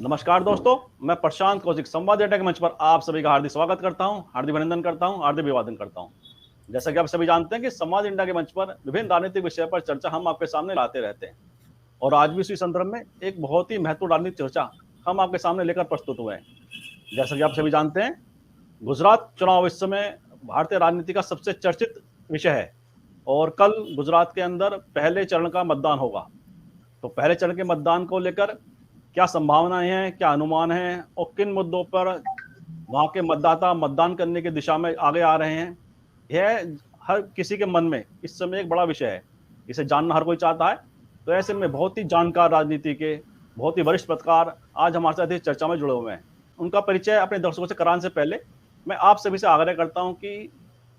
नमस्कार दोस्तों, मैं प्रशांत कौशिक संवाद इंडिया के मंच पर आप सभी का हार्दिक स्वागत करता हूं, हार्दिक अभिनंदन करता हूं, हार्दिक अभिवादन करता हूं। जैसा कि आप सभी जानते हैं कि संवाद इंडिया के मंच पर विभिन्न राजनीतिक विषय पर चर्चा हम आपके सामने लाते रहते हैं और आज भी इसी संदर्भ में एक बहुत ही महत्वपूर्ण राजनीतिक चर्चा हम आपके सामने लेकर प्रस्तुत हुए हैं। जैसा कि आप सभी जानते हैं, गुजरात चुनाव इस समय भारतीय राजनीति का सबसे चर्चित विषय है और कल गुजरात के अंदर पहले चरण का मतदान होगा। तो पहले चरण के मतदान को लेकर क्या संभावनाएं हैं, क्या अनुमान हैं और किन मुद्दों पर वहां के मतदाता मतदान करने की दिशा में आगे आ रहे हैं, यह हर किसी के मन में इस समय एक बड़ा विषय है। इसे जानना हर कोई चाहता है। तो ऐसे में बहुत ही जानकार राजनीति के बहुत ही वरिष्ठ पत्रकार आज हमारे साथ इस चर्चा में जुड़े हुए हैं। उनका परिचय अपने दर्शकों से कराने से पहले मैं आप सभी से आग्रह करता हूं कि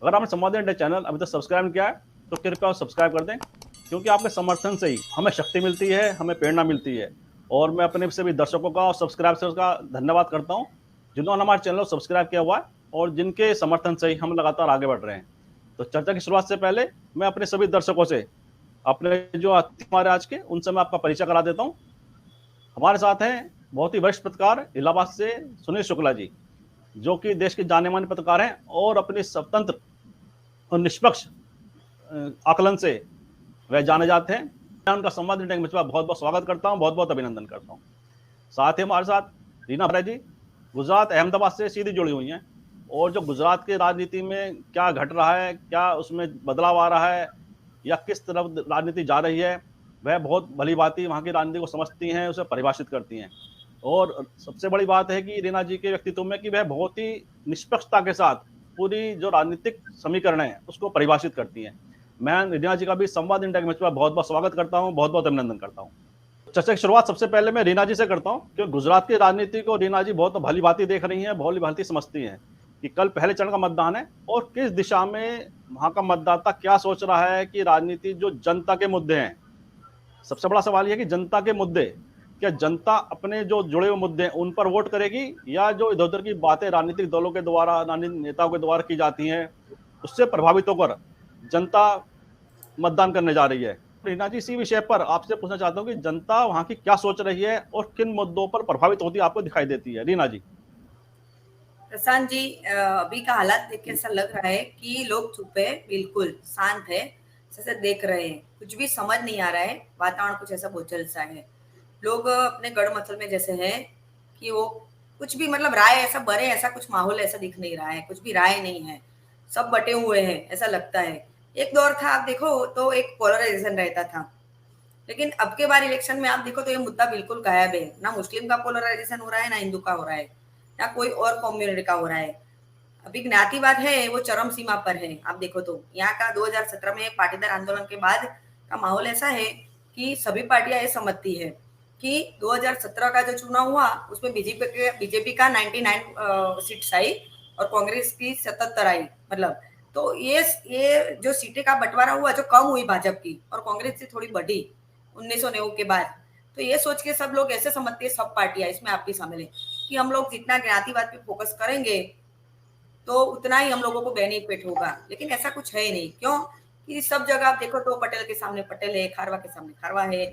अगर आपने संवाद इंडिया चैनल अभी तक सब्सक्राइब नहीं किया है तो कृपया सब्सक्राइब कर दें, क्योंकि आपके समर्थन से ही हमें शक्ति मिलती है, हमें प्रेरणा मिलती है। और मैं अपने सभी दर्शकों का और सब्सक्राइबर्स का धन्यवाद करता हूं जिन्होंने हमारे चैनल को सब्सक्राइब किया हुआ है और जिनके समर्थन से ही हम लगातार आगे बढ़ रहे हैं। तो चर्चा की शुरुआत से पहले मैं अपने सभी दर्शकों से अपने जो अतिथि हमारे आज के उनसे मैं आपका परिचय करा देता हूं। हमारे साथ हैं बहुत ही वरिष्ठ पत्रकार इलाहाबाद से सुनील शुक्ला जी, जो कि देश के जाने माने पत्रकार हैं और अपने स्वतंत्र और निष्पक्ष आकलन से वह जाने जाते हैं। मैं उनका संवाद इंडिया के मंच पर बहुत बहुत स्वागत करता हूं, बहुत बहुत अभिनंदन करता हूं। साथ ही हमारे साथ रीना भरे जी गुजरात अहमदाबाद से सीधी जुड़ी हुई हैं और जो गुजरात की राजनीति में क्या घट रहा है, क्या उसमें बदलाव आ रहा है या किस तरफ राजनीति जा रही है, वह बहुत भली भांति वहाँ की राजनीति को समझती हैं, उसे परिभाषित करती हैं। और सबसे बड़ी बात है कि रीना जी के व्यक्तित्व में कि वह बहुत ही निष्पक्षता के साथ पूरी जो राजनीतिक समीकरण है उसको परिभाषित करती हैं। मैं रीना जी का भी संवाद इंडिया के मंच पर बहुत बहुत स्वागत करता हूं, बहुत बहुत अभिनंदन करता हूं। चर्चा की शुरुआत सबसे पहले मैं रीना जी से करता हूं, क्योंकि गुजरात की राजनीति को रीना जी बहुत भली भांति देख रही हैं, भली भांति समझती हैं कि कल पहले चरण का मतदान है और किस दिशा में वहां का मतदाता क्या सोच रहा है कि राजनीति जो जनता के मुद्दे हैं। सबसे बड़ा सवाल यह कि जनता के मुद्दे, क्या जनता अपने जो जुड़े हुए मुद्दे हैं उन पर वोट करेगी या जो इधर उधर की बातें राजनीतिक दलों के द्वारा, राजनीतिक नेताओं के द्वारा की जाती हैं उससे प्रभावित होकर जनता मतदान करने जा रही है। रीना जी, इसी विषय पर आपसे पूछना चाहता हूं कि जनता वहां की क्या सोच रही है और किन मुद्दों पर प्रभावित होती आपको दिखाई देती है। रीना जी। प्रशांत जी, अभी का हालात देख के ऐसा लग रहा है कि लोग चुप है, बिल्कुल शांत है, जैसे देख रहे हैं, कुछ भी समझ नहीं आ रहा है। वातावरण कुछ ऐसा बोझल सा है। लोग अपने गढ़ मसल में जैसे हैं कि वो कुछ भी मतलब राय ऐसा बरे, ऐसा कुछ माहौल ऐसा दिख नहीं रहा है, कुछ भी राय नहीं है, सब बटे हुए हैं ऐसा लगता है। एक दौर था, आप देखो तो एक पोलराइजेशन रहता था, लेकिन अब के बार इलेक्शन में आप देखो तो ये मुद्दा बिल्कुल गायब है। ना मुस्लिम का पोलराइजेशन हो रहा है, ना हिंदू का हो रहा है, ना कोई और कम्युनिटी का हो रहा है। अभी ज्ञातिवाद है वो चरम सीमा पर है। आप देखो तो यहाँ का 2017 में पाटीदार आंदोलन के बाद का माहौल ऐसा है कि सभी पार्टियां ये समझती है कि 2017 का जो चुनाव हुआ उसमें बीजेपी का 99 सीट्स आई और कांग्रेस की 77 आई। मतलब तो ये जो सीटें का बंटवारा हुआ, जो कम हुई भाजपा की और कांग्रेस से थोड़ी बढ़ी 1990 के बाद, तो ये सोच के सब लोग ऐसे समझते हैं, सब पार्टियां इसमें आप भी शामिल है, कि हम लोग जितना ज्ञातिवाद पे फोकस करेंगे तो उतना ही हम लोगों को बेनिफिट होगा। लेकिन ऐसा कुछ है ही नहीं। क्यों? कि सब जगह आप देखो तो पटेल के सामने पटेल है, खारवा के सामने खारवा है,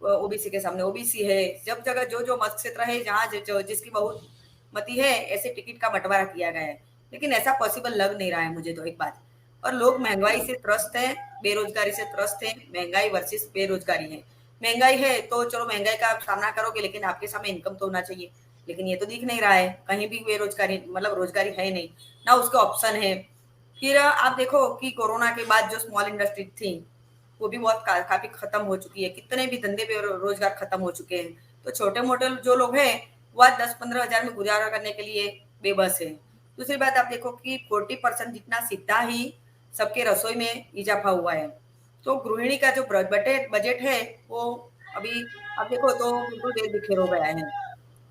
ओबीसी के सामने ओबीसी है। जब जगह जो जो मत क्षेत्र है, जहाँ जिसकी बहुमति है, ऐसे टिकट का बंटवारा किया गया है। लेकिन ऐसा पॉसिबल लग नहीं रहा है मुझे तो एक बात। और लोग महंगाई से त्रस्त है, बेरोजगारी से त्रस्त है। महंगाई वर्सेस बेरोजगारी है। महंगाई है तो चलो महंगाई का आप सामना करोगे, लेकिन आपके सामने इनकम तो होना चाहिए। लेकिन ये तो दिख नहीं रहा है, कहीं भी बेरोजगारी मतलब रोजगारी है नहीं, ना उसके ऑप्शन है। फिर आप देखो कि कोरोना के बाद जो स्मॉल इंडस्ट्री थी वो भी बहुत काफी खत्म हो चुकी है। कितने भी धंधे रोजगार खत्म हो चुके हैं। तो छोटे मोटे जो लोग हैं वह 10-15 हजार में गुजारा करने के लिए बेबस है। दूसरी बात आप देखो कि 40% जितना सीधा ही सबके रसोई में इजाफा हुआ है। तो गृहिणी का जो बजट है वो अभी आप देखो तो बिल्कुल बेबिखेर हो गया है।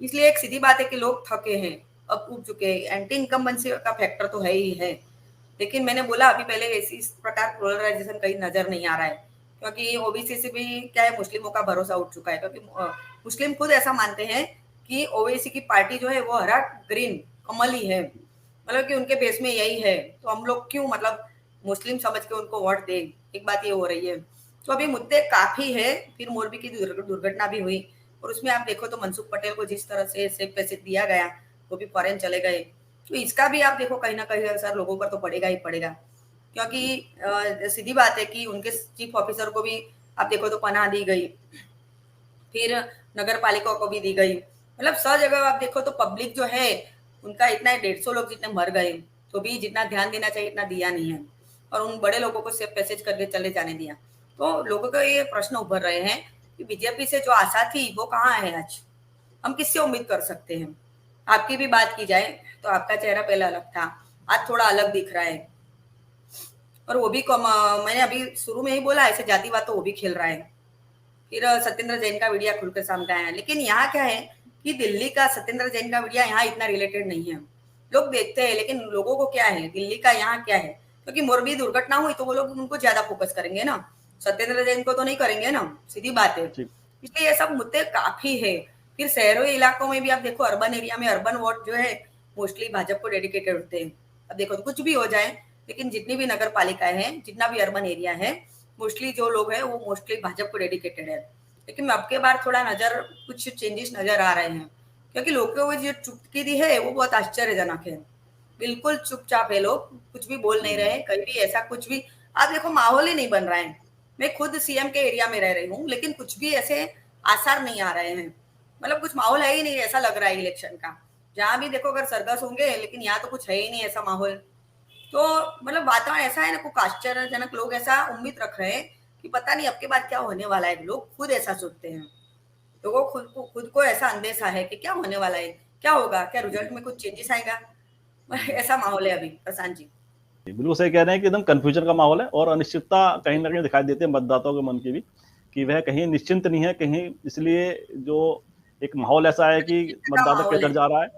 इसलिए एक सीधी बात है कि लोग थके हैं, अब उब चुके हैं। एंटी इनकम्बेंसी का फैक्टर तो है ही है। लेकिन मैंने बोला अभी पहले, ऐसी इस प्रकार पोलराइजेशन कहीं नजर नहीं आ रहा है, क्योंकि ओबीसी से भी क्या है, मुस्लिमों का भरोसा उठ चुका है। क्योंकि मुस्लिम खुद ऐसा मानते हैं कि ओबीसी की पार्टी जो है वो हरा ग्रीन कमल ही है, मतलब कि उनके बेस में यही है। तो हम लोग क्यों मतलब मुस्लिम समझ के उनको वोट दें। एक बात ये हो रही है। तो अभी मुद्दे काफी है। फिर मोरबी की दुर्घटना भी हुई, और उसमें आप देखो तो मनसुख पटेल को जिस तरह से सेब पैसे दिया गया, वो भी फॉरेन चले गए, तो इसका भी आप देखो कहीं ना कहीं असर लोगों पर तो पड़ेगा ही पड़ेगा, क्योंकि सीधी बात है कि उनके चीफ ऑफिसर को भी आप देखो तो पनाह दी गई, फिर नगर पालिका को भी दी गई, मतलब सब जगह आप देखो तो पब्लिक जो है उनका इतना 150 लोग जितने मर गए, तो भी जितना ध्यान देना चाहिए इतना दिया नहीं है, और उन बड़े लोगों को सिर्फ मैसेज करके चले जाने दिया। तो लोगों को ये प्रश्न उभर रहे हैं कि बीजेपी से जो आशा थी वो कहाँ है आज, हम किससे उम्मीद कर सकते हैं। आपकी भी बात की जाए तो आपका चेहरा पहले अलग था, आज थोड़ा अलग दिख रहा है, और वो भी मैंने अभी शुरू में ही बोला ऐसे जातिवाद तो वो भी खेल रहा है। फिर सत्येंद्र जैन का वीडियो खुलकर सामने आया, लेकिन यहाँ क्या है कि दिल्ली का सत्येंद्र जैन का वीडियो यहाँ इतना रिलेटेड नहीं है, लोग देखते हैं, लेकिन लोगों को क्या है दिल्ली का यहाँ क्या है, क्योंकि मोरबी दुर्घटना हुई तो वो लोग उनको ज्यादा फोकस करेंगे ना, सत्येंद्र जैन को तो नहीं करेंगे ना, सीधी बात है। इसलिए ये सब मुद्दे काफी है। फिर शहरों इलाकों में भी आप देखो, अर्बन एरिया में अर्बन वोट जो है मोस्टली भाजपा को डेडिकेटेड होते हैं। अब देखो तो कुछ भी हो जाए, लेकिन जितनी भी नगर पालिकाएं हैं, जितना भी अर्बन एरिया है, मोस्टली जो लोग हैं वो मोस्टली भाजपा को डेडिकेटेड है। लेकिन अब के बार थोड़ा कुछ चेंजेस नजर आ रहे हैं, क्योंकि लोगों को जो चुटकी दी है वो बहुत आश्चर्यजनक है, बिल्कुल चुपचाप है, लोग कुछ भी बोल नहीं रहे, कहीं भी ऐसा कुछ भी आप देखो माहौल ही नहीं बन रहा है। मैं खुद सीएम के एरिया में रह रही हूँ, लेकिन कुछ भी ऐसे आसार नहीं आ रहे हैं, मतलब कुछ माहौल है ही नहीं, ऐसा लग रहा है इलेक्शन का। जहां भी देखो अगर सरगस होंगे, लेकिन यहाँ तो कुछ है ही नहीं ऐसा माहौल। तो मतलब वातावरण ऐसा है ना, कुछ आश्चर्यजनक, लोग ऐसा उम्मीद रख रहे हैं कि पता नहीं अब के बाद क्या होने वाला है, लोग खुद ऐसा सोचते हैं, लोगों खुद को ऐसा अंदेशा है कि क्या होने वाला है, क्या होगा, क्या रिजल्ट में कुछ चेंजेस आएगा, ऐसा माहौल है अभी प्रशांत जी। बिल्कुल सही कह रहे हैं कि एकदम कंफ्यूजन का माहौल है, और अनिश्चितता कहीं ना कहीं दिखाई देती है मतदाताओं के मन की भी, कि वह कहीं निश्चिंत नहीं है कहीं, इसलिए जो एक माहौल ऐसा है कि मतदाता किधर जा रहा है,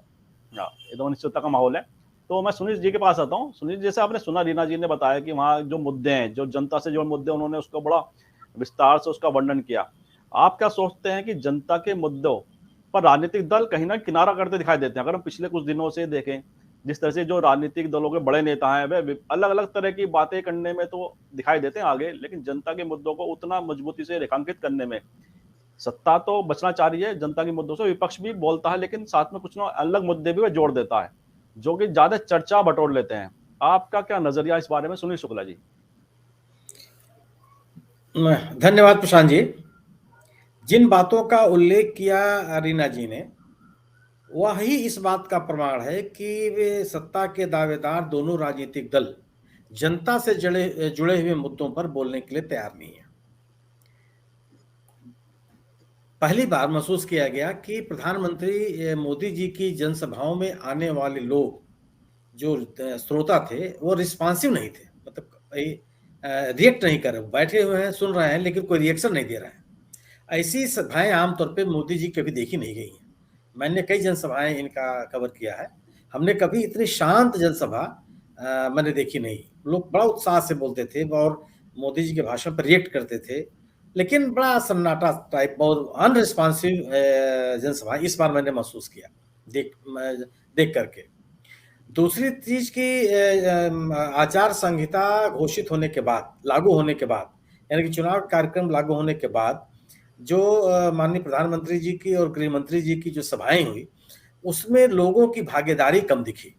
एकदम अनिश्चितता का माहौल है। तो मैं सुनील जी के पास आता हूँ। सुनील, जैसे आपने सुना, रीना जी ने बताया कि वहाँ जो मुद्दे हैं, जो जनता से जो मुद्दे, उन्होंने उसका बड़ा विस्तार से उसका वर्णन किया। आप क्या सोचते हैं कि जनता के मुद्दों पर राजनीतिक दल कहीं ना किनारा करते दिखाई देते हैं? अगर हम पिछले कुछ दिनों से देखें, जिस तरह से जो राजनीतिक दलों के बड़े नेता हैं वे अलग अलग तरह की बातें करने में तो दिखाई देते हैं आगे, लेकिन जनता के मुद्दों को उतना मजबूती से रेखांकित करने में सत्ता तो बचना चाह रही है जनता के मुद्दों से, विपक्ष भी बोलता है, लेकिन साथ में कुछ ना अलग मुद्दे भी वह जोड़ देता है जो कि ज्यादा चर्चा बटोर लेते हैं। आपका क्या नजरिया इस बारे में, सुनील शुक्ला जी? धन्यवाद प्रशांत जी। जिन बातों का उल्लेख किया रीना जी ने, वही इस बात का प्रमाण है कि वे सत्ता के दावेदार दोनों राजनीतिक दल जनता से जुड़े हुए मुद्दों पर बोलने के लिए तैयार नहीं है। पहली बार महसूस किया गया कि प्रधानमंत्री मोदी जी की जनसभाओं में आने वाले लोग, जो श्रोता थे, वो रिस्पॉन्सिव नहीं थे, मतलब रिएक्ट नहीं कर रहे, बैठे हुए हैं, सुन रहे हैं, लेकिन कोई रिएक्शन नहीं दे रहे हैं। ऐसी सभाएं आमतौर पे मोदी जी कभी देखी नहीं गई हैं। मैंने कई जनसभाएं इनका कवर किया है, हमने कभी इतनी शांत जनसभा मैंने देखी नहीं। लोग बड़ा उत्साह से बोलते थे और मोदी जी के भाषण पर रिएक्ट करते थे, लेकिन बड़ा सन्नाटा टाइप, बहुत अनरिस्पॉन्सिव जनसभा इस बार मैंने महसूस किया देख करके। दूसरी चीज की आचार संहिता घोषित होने के बाद, लागू होने के बाद, यानी कि चुनाव कार्यक्रम लागू होने के बाद जो माननीय प्रधानमंत्री जी की और गृह मंत्री जी की जो सभाएं हुई, उसमें लोगों की भागीदारी कम दिखी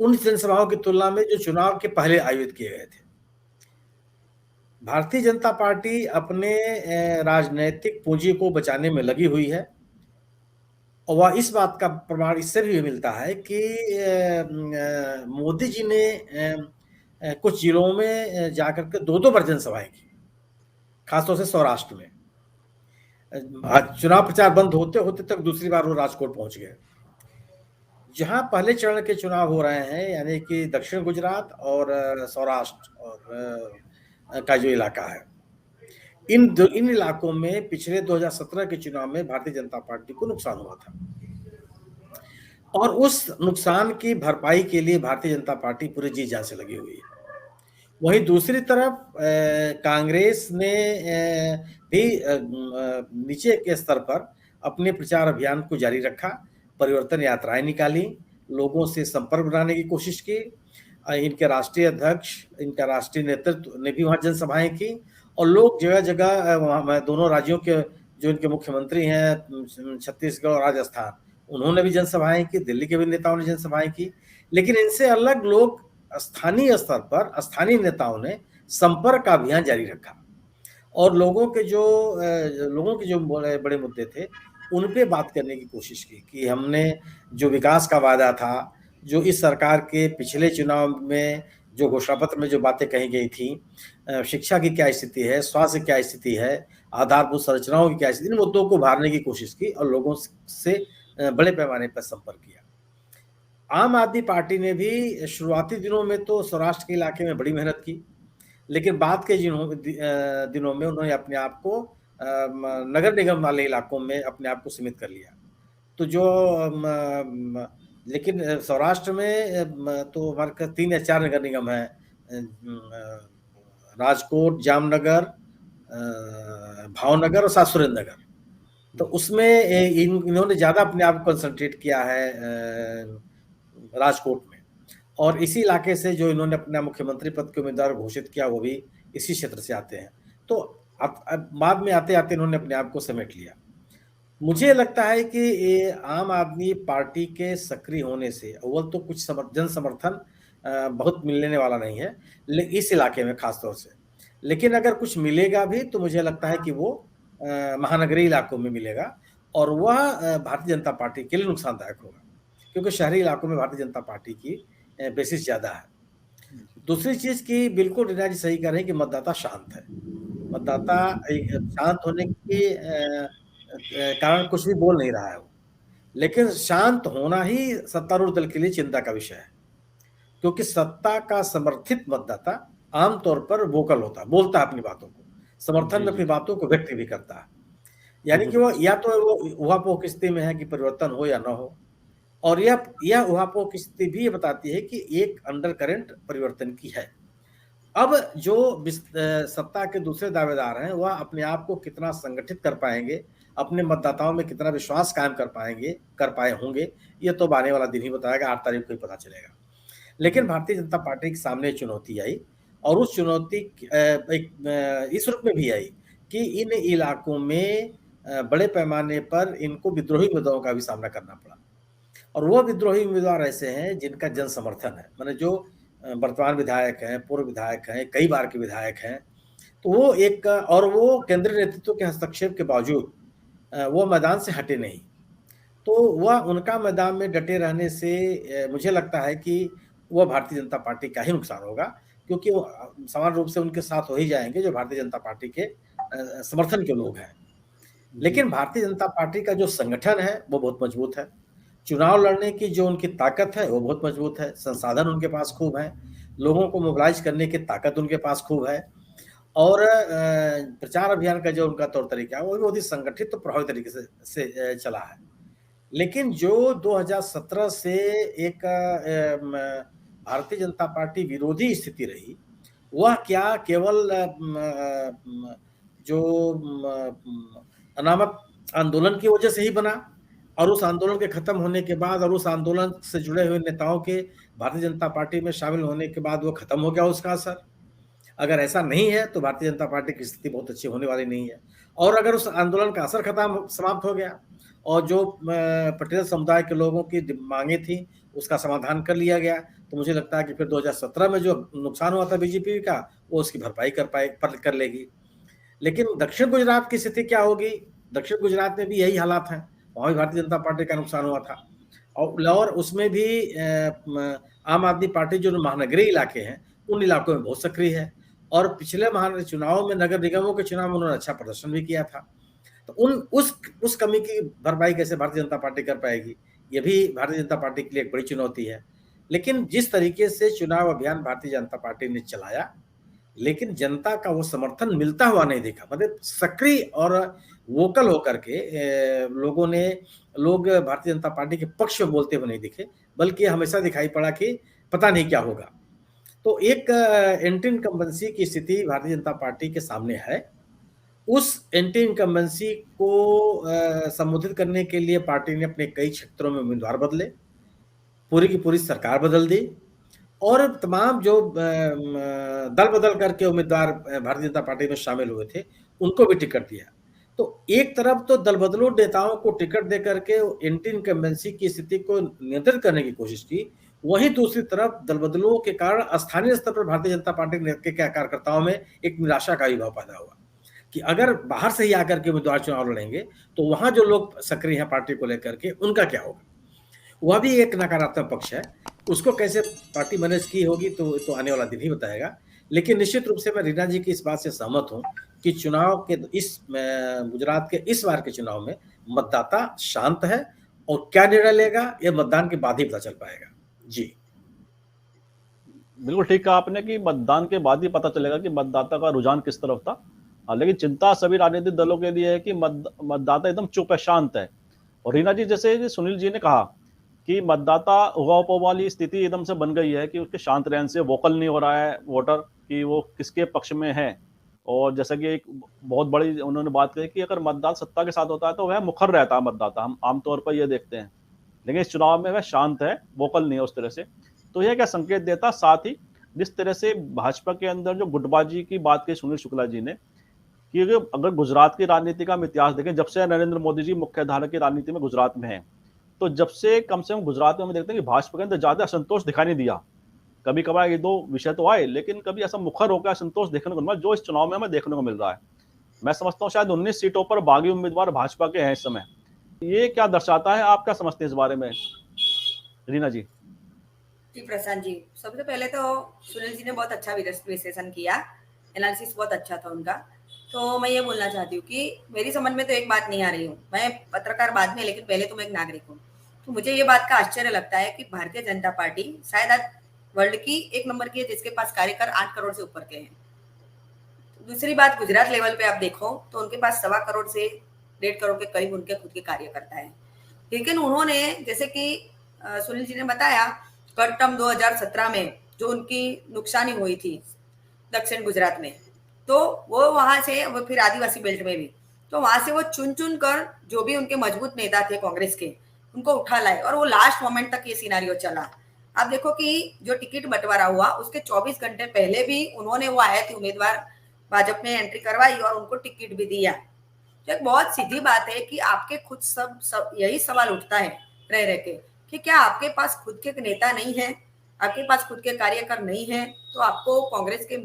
उन जनसभाओं की तुलना में जो चुनाव के पहले आयोजित किए गए थे। भारतीय जनता पार्टी अपने राजनीतिक पूंजी को बचाने में लगी हुई है, और वह इस बात का प्रमाण इससे भी मिलता है कि मोदी जी ने कुछ जिलों में जाकर के दो बार जनसभाएं की, खासतौर से सौराष्ट्र में। चुनाव प्रचार बंद होते होते तक दूसरी बार वो राजकोट पहुंच गए। जहां पहले चरण के चुनाव हो रहे हैं, यानी कि दक्षिण गुजरात और सौराष्ट्र और का जो इलाका है, इन इलाकों में पिछले 2017 के चुनाव में भारतीय जनता पार्टी को नुकसान हुआ था, और उस नुकसान की भरपाई के लिए भारतीय जनता पार्टी पूरे जी जान से लगी हुई है। वहीं दूसरी तरफ कांग्रेस ने भी नीचे के स्तर पर अपने प्रचार अभियान को जारी रखा, परिवर्तन यात्राएं निकाली, लोगों से संपर्क बनाने की कोशिश की। इनके राष्ट्रीय अध्यक्ष, इनका राष्ट्रीय नेतृत्व ने भी वहां जनसभाएं की, और लोग जगह जगह वहां दोनों राज्यों के जो इनके मुख्यमंत्री हैं छत्तीसगढ़ और राजस्थान, उन्होंने भी जनसभाएं की, दिल्ली के भी नेताओं ने जनसभाएं की। लेकिन इनसे अलग लोग स्थानीय स्तर पर स्थानीय नेताओं ने संपर्क का अभियान जारी रखा और लोगों के जो बड़े मुद्दे थे उन पे बात करने की कोशिश की कि हमने जो विकास का वादा था, जो इस सरकार के पिछले चुनाव में जो घोषणा पत्र में जो बातें कही गई थी, शिक्षा की क्या स्थिति है, स्वास्थ्य की क्या स्थिति है, आधारभूत संरचनाओं की क्या स्थिति, इन मुद्दों को उभारने की कोशिश की और लोगों से बड़े पैमाने पर संपर्क किया। आम आदमी पार्टी ने भी शुरुआती दिनों में तो सौराष्ट्र के इलाके में बड़ी मेहनत की, लेकिन बाद के दिनों में उन्होंने अपने आप को नगर निगम वाले इलाकों में अपने आप को सीमित कर लिया। तो लेकिन सौराष्ट्र में तो हमारे 3 या 4 नगर निगम है, राजकोट, जामनगर, भावनगर और साथ सुरेंद्रनगर। तो उसमें इन्होंने ज्यादा अपने आप को कंसंट्रेट किया है राजकोट में, और इसी इलाके से जो इन्होंने अपना मुख्यमंत्री पद के उम्मीदवार घोषित किया वो भी इसी क्षेत्र से आते हैं। तो बाद में आते आते इन्होंने अपने आप को समेट लिया। मुझे लगता है कि ये आम आदमी पार्टी के सक्रिय होने से अव्वल तो कुछ जन समर्थन बहुत मिलने वाला नहीं है इस इलाके में खास तौर से, लेकिन अगर कुछ मिलेगा भी तो मुझे लगता है कि वो महानगरीय इलाकों में मिलेगा और वह भारतीय जनता पार्टी के लिए नुकसानदायक होगा, क्योंकि शहरी इलाकों में भारतीय जनता पार्टी की बेसिस ज्यादा है। दूसरी चीज की बिल्कुल रीना जी सही कह रहे हैं कि मतदाता शांत है। मतदाता शांत होने के कारण कुछ भी बोल नहीं रहा है वो, लेकिन शांत होना ही सत्तारूढ़ दल के लिए चिंता का विषय है, क्योंकि सत्ता का समर्थित मतदाता आमतौर पर वोकल होता है, बोलता है अपनी बातों को, समर्थन में अपनी बातों को व्यक्त भी करता है। यानी कि वो या तो वो उहापोह की स्थिति में है कि परिवर्तन हो या ना हो, और यह उहापोह की स्थिति भी ये बताती है कि एक अंडर करंट परिवर्तन की है। अब जो सत्ता के दूसरे दावेदार हैं वह अपने आप को कितना संगठित कर पाएंगे, अपने मतदाताओं में कितना विश्वास कायम कर पाए होंगे, ये तो आने वाला दिन ही बताएगा, 8 तारीख को ही पता चलेगा। लेकिन भारतीय जनता पार्टी के सामने चुनौती आई, और उस चुनौती इस रूप में भी आई कि इन इलाकों में बड़े पैमाने पर इनको विद्रोही उम्मीदवारों का भी सामना करना पड़ा, और वो विद्रोही उम्मीदवार ऐसे हैं जिनका जन समर्थन है, माने जो वर्तमान विधायक हैं, पूर्व विधायक हैं, कई बार के विधायक हैं, तो वो और वो केंद्रीय नेतृत्व के हस्तक्षेप के बावजूद वो मैदान से हटे नहीं। तो वह उनका मैदान में डटे रहने से मुझे लगता है कि वह भारतीय जनता पार्टी का ही नुकसान होगा, क्योंकि वो समान रूप से उनके साथ हो ही जाएंगे जो भारतीय जनता पार्टी के समर्थन के लोग हैं। लेकिन भारतीय जनता पार्टी का जो संगठन है वो बहुत मजबूत है, चुनाव लड़ने की जो उनकी ताकत है वो बहुत मजबूत है, संसाधन उनके पास खूब है, लोगों को मोबिलाइज करने की ताकत उनके पास खूब है, और प्रचार अभियान का जो उनका तौर तरीका है वो भी बहुत ही संगठित तो प्रभावी तरीके से चला है। लेकिन जो 2017 से एक भारतीय जनता पार्टी विरोधी स्थिति रही, वह क्या केवल जो अनामत आंदोलन की वजह से ही बना, और उस आंदोलन के खत्म होने के बाद और उस आंदोलन से जुड़े हुए नेताओं के भारतीय जनता पार्टी में शामिल होने के बाद वो खत्म हो गया उसका असर? अगर ऐसा नहीं है तो भारतीय जनता पार्टी की स्थिति बहुत अच्छी होने वाली नहीं है। और अगर उस आंदोलन का असर समाप्त हो गया और जो पटेल समुदाय के लोगों की मांगे थी उसका समाधान कर लिया गया, तो मुझे लगता है कि फिर 2017 में जो नुकसान हुआ था बीजेपी का वो उसकी भरपाई कर लेगी। लेकिन दक्षिण गुजरात की स्थिति क्या होगी? दक्षिण गुजरात में भी यही हालात हैं, वहां भी भारतीय जनता पार्टी का नुकसान हुआ था, और उसमें भी आम आदमी पार्टी जो महानगरीय इलाके हैं उन इलाकों में बहुत सक्रिय है, और पिछले चुनाव में नगर निगमों के चुनाव में उन्होंने अच्छा प्रदर्शन भी किया था। तो उस कमी की भरपाई कैसे भारतीय जनता पार्टी कर पाएगी, ये भी भारतीय जनता पार्टी के लिए एक बड़ी चुनौती है। लेकिन जिस तरीके से चुनाव अभियान भारतीय जनता पार्टी ने चलाया, लेकिन जनता का वो समर्थन मिलता हुआ नहीं दिखा, मतलब सक्रिय और वोकल होकर के लोग भारतीय जनता पार्टी के पक्ष में बोलते हुए नहीं दिखे, बल्कि हमेशा दिखाई पड़ा कि पता नहीं क्या होगा। तो एक एंटी इनकम्बेंसी की स्थिति भारतीय जनता पार्टी के सामने है। उस एंटी इनकम्बेंसी को संबोधित करने के लिए पार्टी ने अपने कई क्षेत्रों में उम्मीदवार बदले, पूरी की पूरी सरकार बदल दी, और तमाम जो दल बदल करके उम्मीदवार भारतीय जनता पार्टी में शामिल हुए थे उनको भी टिकट दिया। तो एक तरफ तो दल बदलू नेताओं को टिकट दे करके एंटी इनकम्बेंसी की स्थिति को नियंत्रित करने की कोशिश की, वहीं दूसरी तरफ दल बदलुओं के कारण स्थानीय स्तर पर भारतीय जनता पार्टी के कार्यकर्ताओं में एक निराशा का भी भाव पैदा हुआ कि अगर बाहर से ही आकर के उम्मीदवार चुनाव लड़ेंगे तो वहां जो लोग सक्रिय हैं पार्टी को लेकर के उनका क्या होगा। वह भी एक नकारात्मक पक्ष है, उसको कैसे पार्टी मैनेज की होगी तो आने वाला दिन ही बताएगा। लेकिन निश्चित रूप से मैं रीना जी की इस बात से सहमत हूं कि चुनाव के गुजरात के इस बार के चुनाव में मतदाता शांत है और क्या निर्णय लेगा यह मतदान के बाद ही पता चल पाएगा। जी बिल्कुल ठीक कहा आपने कि मतदान के बाद ही पता चलेगा कि मतदाता का रुझान किस तरफ था। लेकिन चिंता सभी राजनीतिक दलों के लिए है कि मतदाता एकदम चुप है, शांत है। और रीना जी, जैसे सुनील जी ने कहा कि मतदाता उगाव वाली स्थिति एकदम से बन गई है कि उसके शांत रहने से वोकल नहीं हो रहा है वोटर कि वो किसके पक्ष में है। और जैसा कि एक बहुत बड़ी उन्होंने बात कही कि अगर मतदाता सत्ता के साथ होता है तो वह मुखर रहता है मतदाता, हम आमतौर पर ये देखते हैं। लेकिन इस चुनाव में वह शांत है, वोकल नहीं है उस तरह से। तो यह क्या संकेत देता, साथ ही जिस तरह से भाजपा के अंदर जो गुटबाजी की बात की सुनील शुक्ला जी ने कि अगर गुजरात की राजनीति का हम इतिहास देखें, जब से नरेंद्र मोदी जी मुख्य धारा की राजनीति में गुजरात में हैं, तो जब से कम गुजरात में हम देखते हैं कि भाजपा के अंदर ज्यादा असंतोष दिखाई नहीं दिया। कभी कभार ये दो विषय तो आए, लेकिन कभी ऐसा मुखर होकर असंतोष देखने को मिला जो इस चुनाव में हमें देखने को मिल रहा है। मैं समझता हूँ शायद 19 सीटों पर बागी उम्मीदवार भाजपा के हैं इस समय। ये क्या दर्शाता है, आप क्या समझते हैं इस बारे में रीना जी? जी प्रशांत जी, सबसे पहले तो सुनील जी ने बहुत अच्छा विश्लेषण किया, एनालिसिस बहुत अच्छा था उनका। तो मैं ये बोलना चाहती हूँ कि मेरी समझ में तो एक बात नहीं आ रही हूँ, मैं पत्रकार बाद में, लेकिन पहले तो मैं एक नागरिक हूँ। तो मुझे ये बात का आश्चर्य लगता है कि भारतीय जनता पार्टी शायद आज वर्ल्ड की एक नंबर की है जिसके पास कार्यकर 8 करोड़ से ऊपर के हैं। दूसरी बात, गुजरात लेवल पे आप देखो तो उनके पास 1.25 करोड़ से 1.5 करोड़ के करीब उनके खुद के कार्यकर्ता है। लेकिन उन्होंने, जैसे कि सुनील जी ने बताया, कट टर्म 2017 में जो उनकी नुकसानी हुई थी दक्षिण गुजरात में, तो वो वहां से, वो फिर आदिवासी बेल्ट में भी, तो वहां से वो चुन चुन कर जो भी उनके मजबूत नेता थे कांग्रेस के, उनको उठा लाए और वो लास्ट मोमेंट तक ये सिनारियो चला। आप देखो कि जो टिकट बंटवारा हुआ उसके 24 घंटे पहले भी उन्होंने, वो आए थे उम्मीदवार, भाजपा ने एंट्री करवाई और उनको टिकट भी दिया। तो एक बहुत सीधी बात है कि आपके खुद सब यही सवाल उठता है रह रह के कि क्या आपके पास खुद के नेता नहीं है, आपके पास खुद के कार्यकर नहीं है, तो आपको कांग्रेस के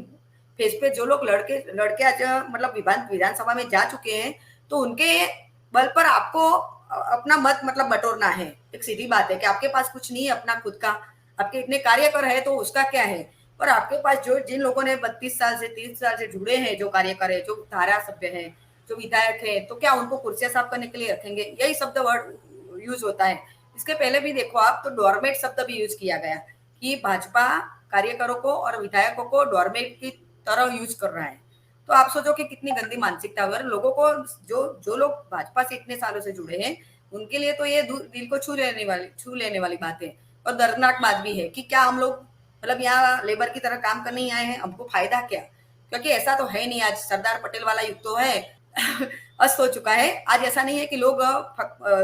फेस पे जो लोग लड़के आज मतलब विधानसभा में जा चुके हैं, तो उनके बल पर आपको अपना मत मतलब बटोरना है। एक सीधी बात है कि आपके पास कुछ नहीं है अपना खुद का, आपके इतने कार्यकर है तो उसका क्या है। और आपके पास जो जिन लोगों ने 32 साल से 30 साल से जुड़े हैं, जो कार्यकर है, जो धारा सभ्य है, जो विधायक है, तो क्या उनको कुर्सियां साफ करने के लिए रखेंगे? यही शब्द वर्ड यूज होता है। इसके पहले भी देखो आप, तो डोरमेट शब्द भी यूज किया गया कि भाजपा कार्यकरों को और विधायकों को डोरमेट की तरह यूज कर रहा है। तो आप सोचो कि कितनी गंदी मानसिकता है। अगर लोगों को, जो लोग भाजपा से इतने सालों से जुड़े हैं, उनके लिए तो ये दिल को छू लेने वाली बात है। और दर्दनाक बात भी है कि क्या हम लोग मतलब यहाँ लेबर की तरह काम करने ही आए हैं, हमको फायदा क्या? क्योंकि ऐसा तो है नहीं, आज सरदार पटेल वाला युग तो है अस्त हो चुका है। आज ऐसा नहीं है कि लोग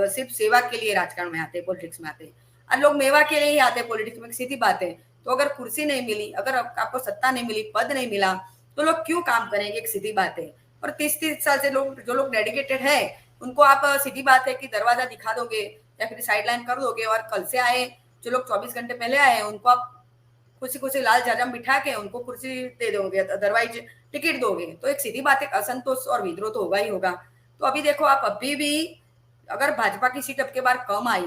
सिर्फ सेवा के लिए राजकारण में आते हैं, पॉलिटिक्स में आते हैं। आज लोग मेवा के लिए ही आते हैं पॉलिटिक्स में, सीधी बात है। तो अगर कुर्सी नहीं मिली, अगर आपको सत्ता नहीं मिली, पद नहीं मिला, तो लोग क्यों काम करेंगे? एक सीधी बात है। और 30 साल से जो लोग डेडिकेटेड है, उनको आप सीधी बात है कि दरवाजा दिखा दोगे या फिर साइडलाइन कर दोगे, और कल से आए जो लोग 24 घंटे पहले आए उनको आप कुर्सी लाल जाजम बिठा के उनको कुर्सी दे दोगे, अदरवाइज टिकट दोगे, तो एक सीधी बात है असंतोष और विद्रोह तो होगा ही होगा। तो अभी देखो आप, अभी भी अगर भाजपा की सीट अब के बार कम आई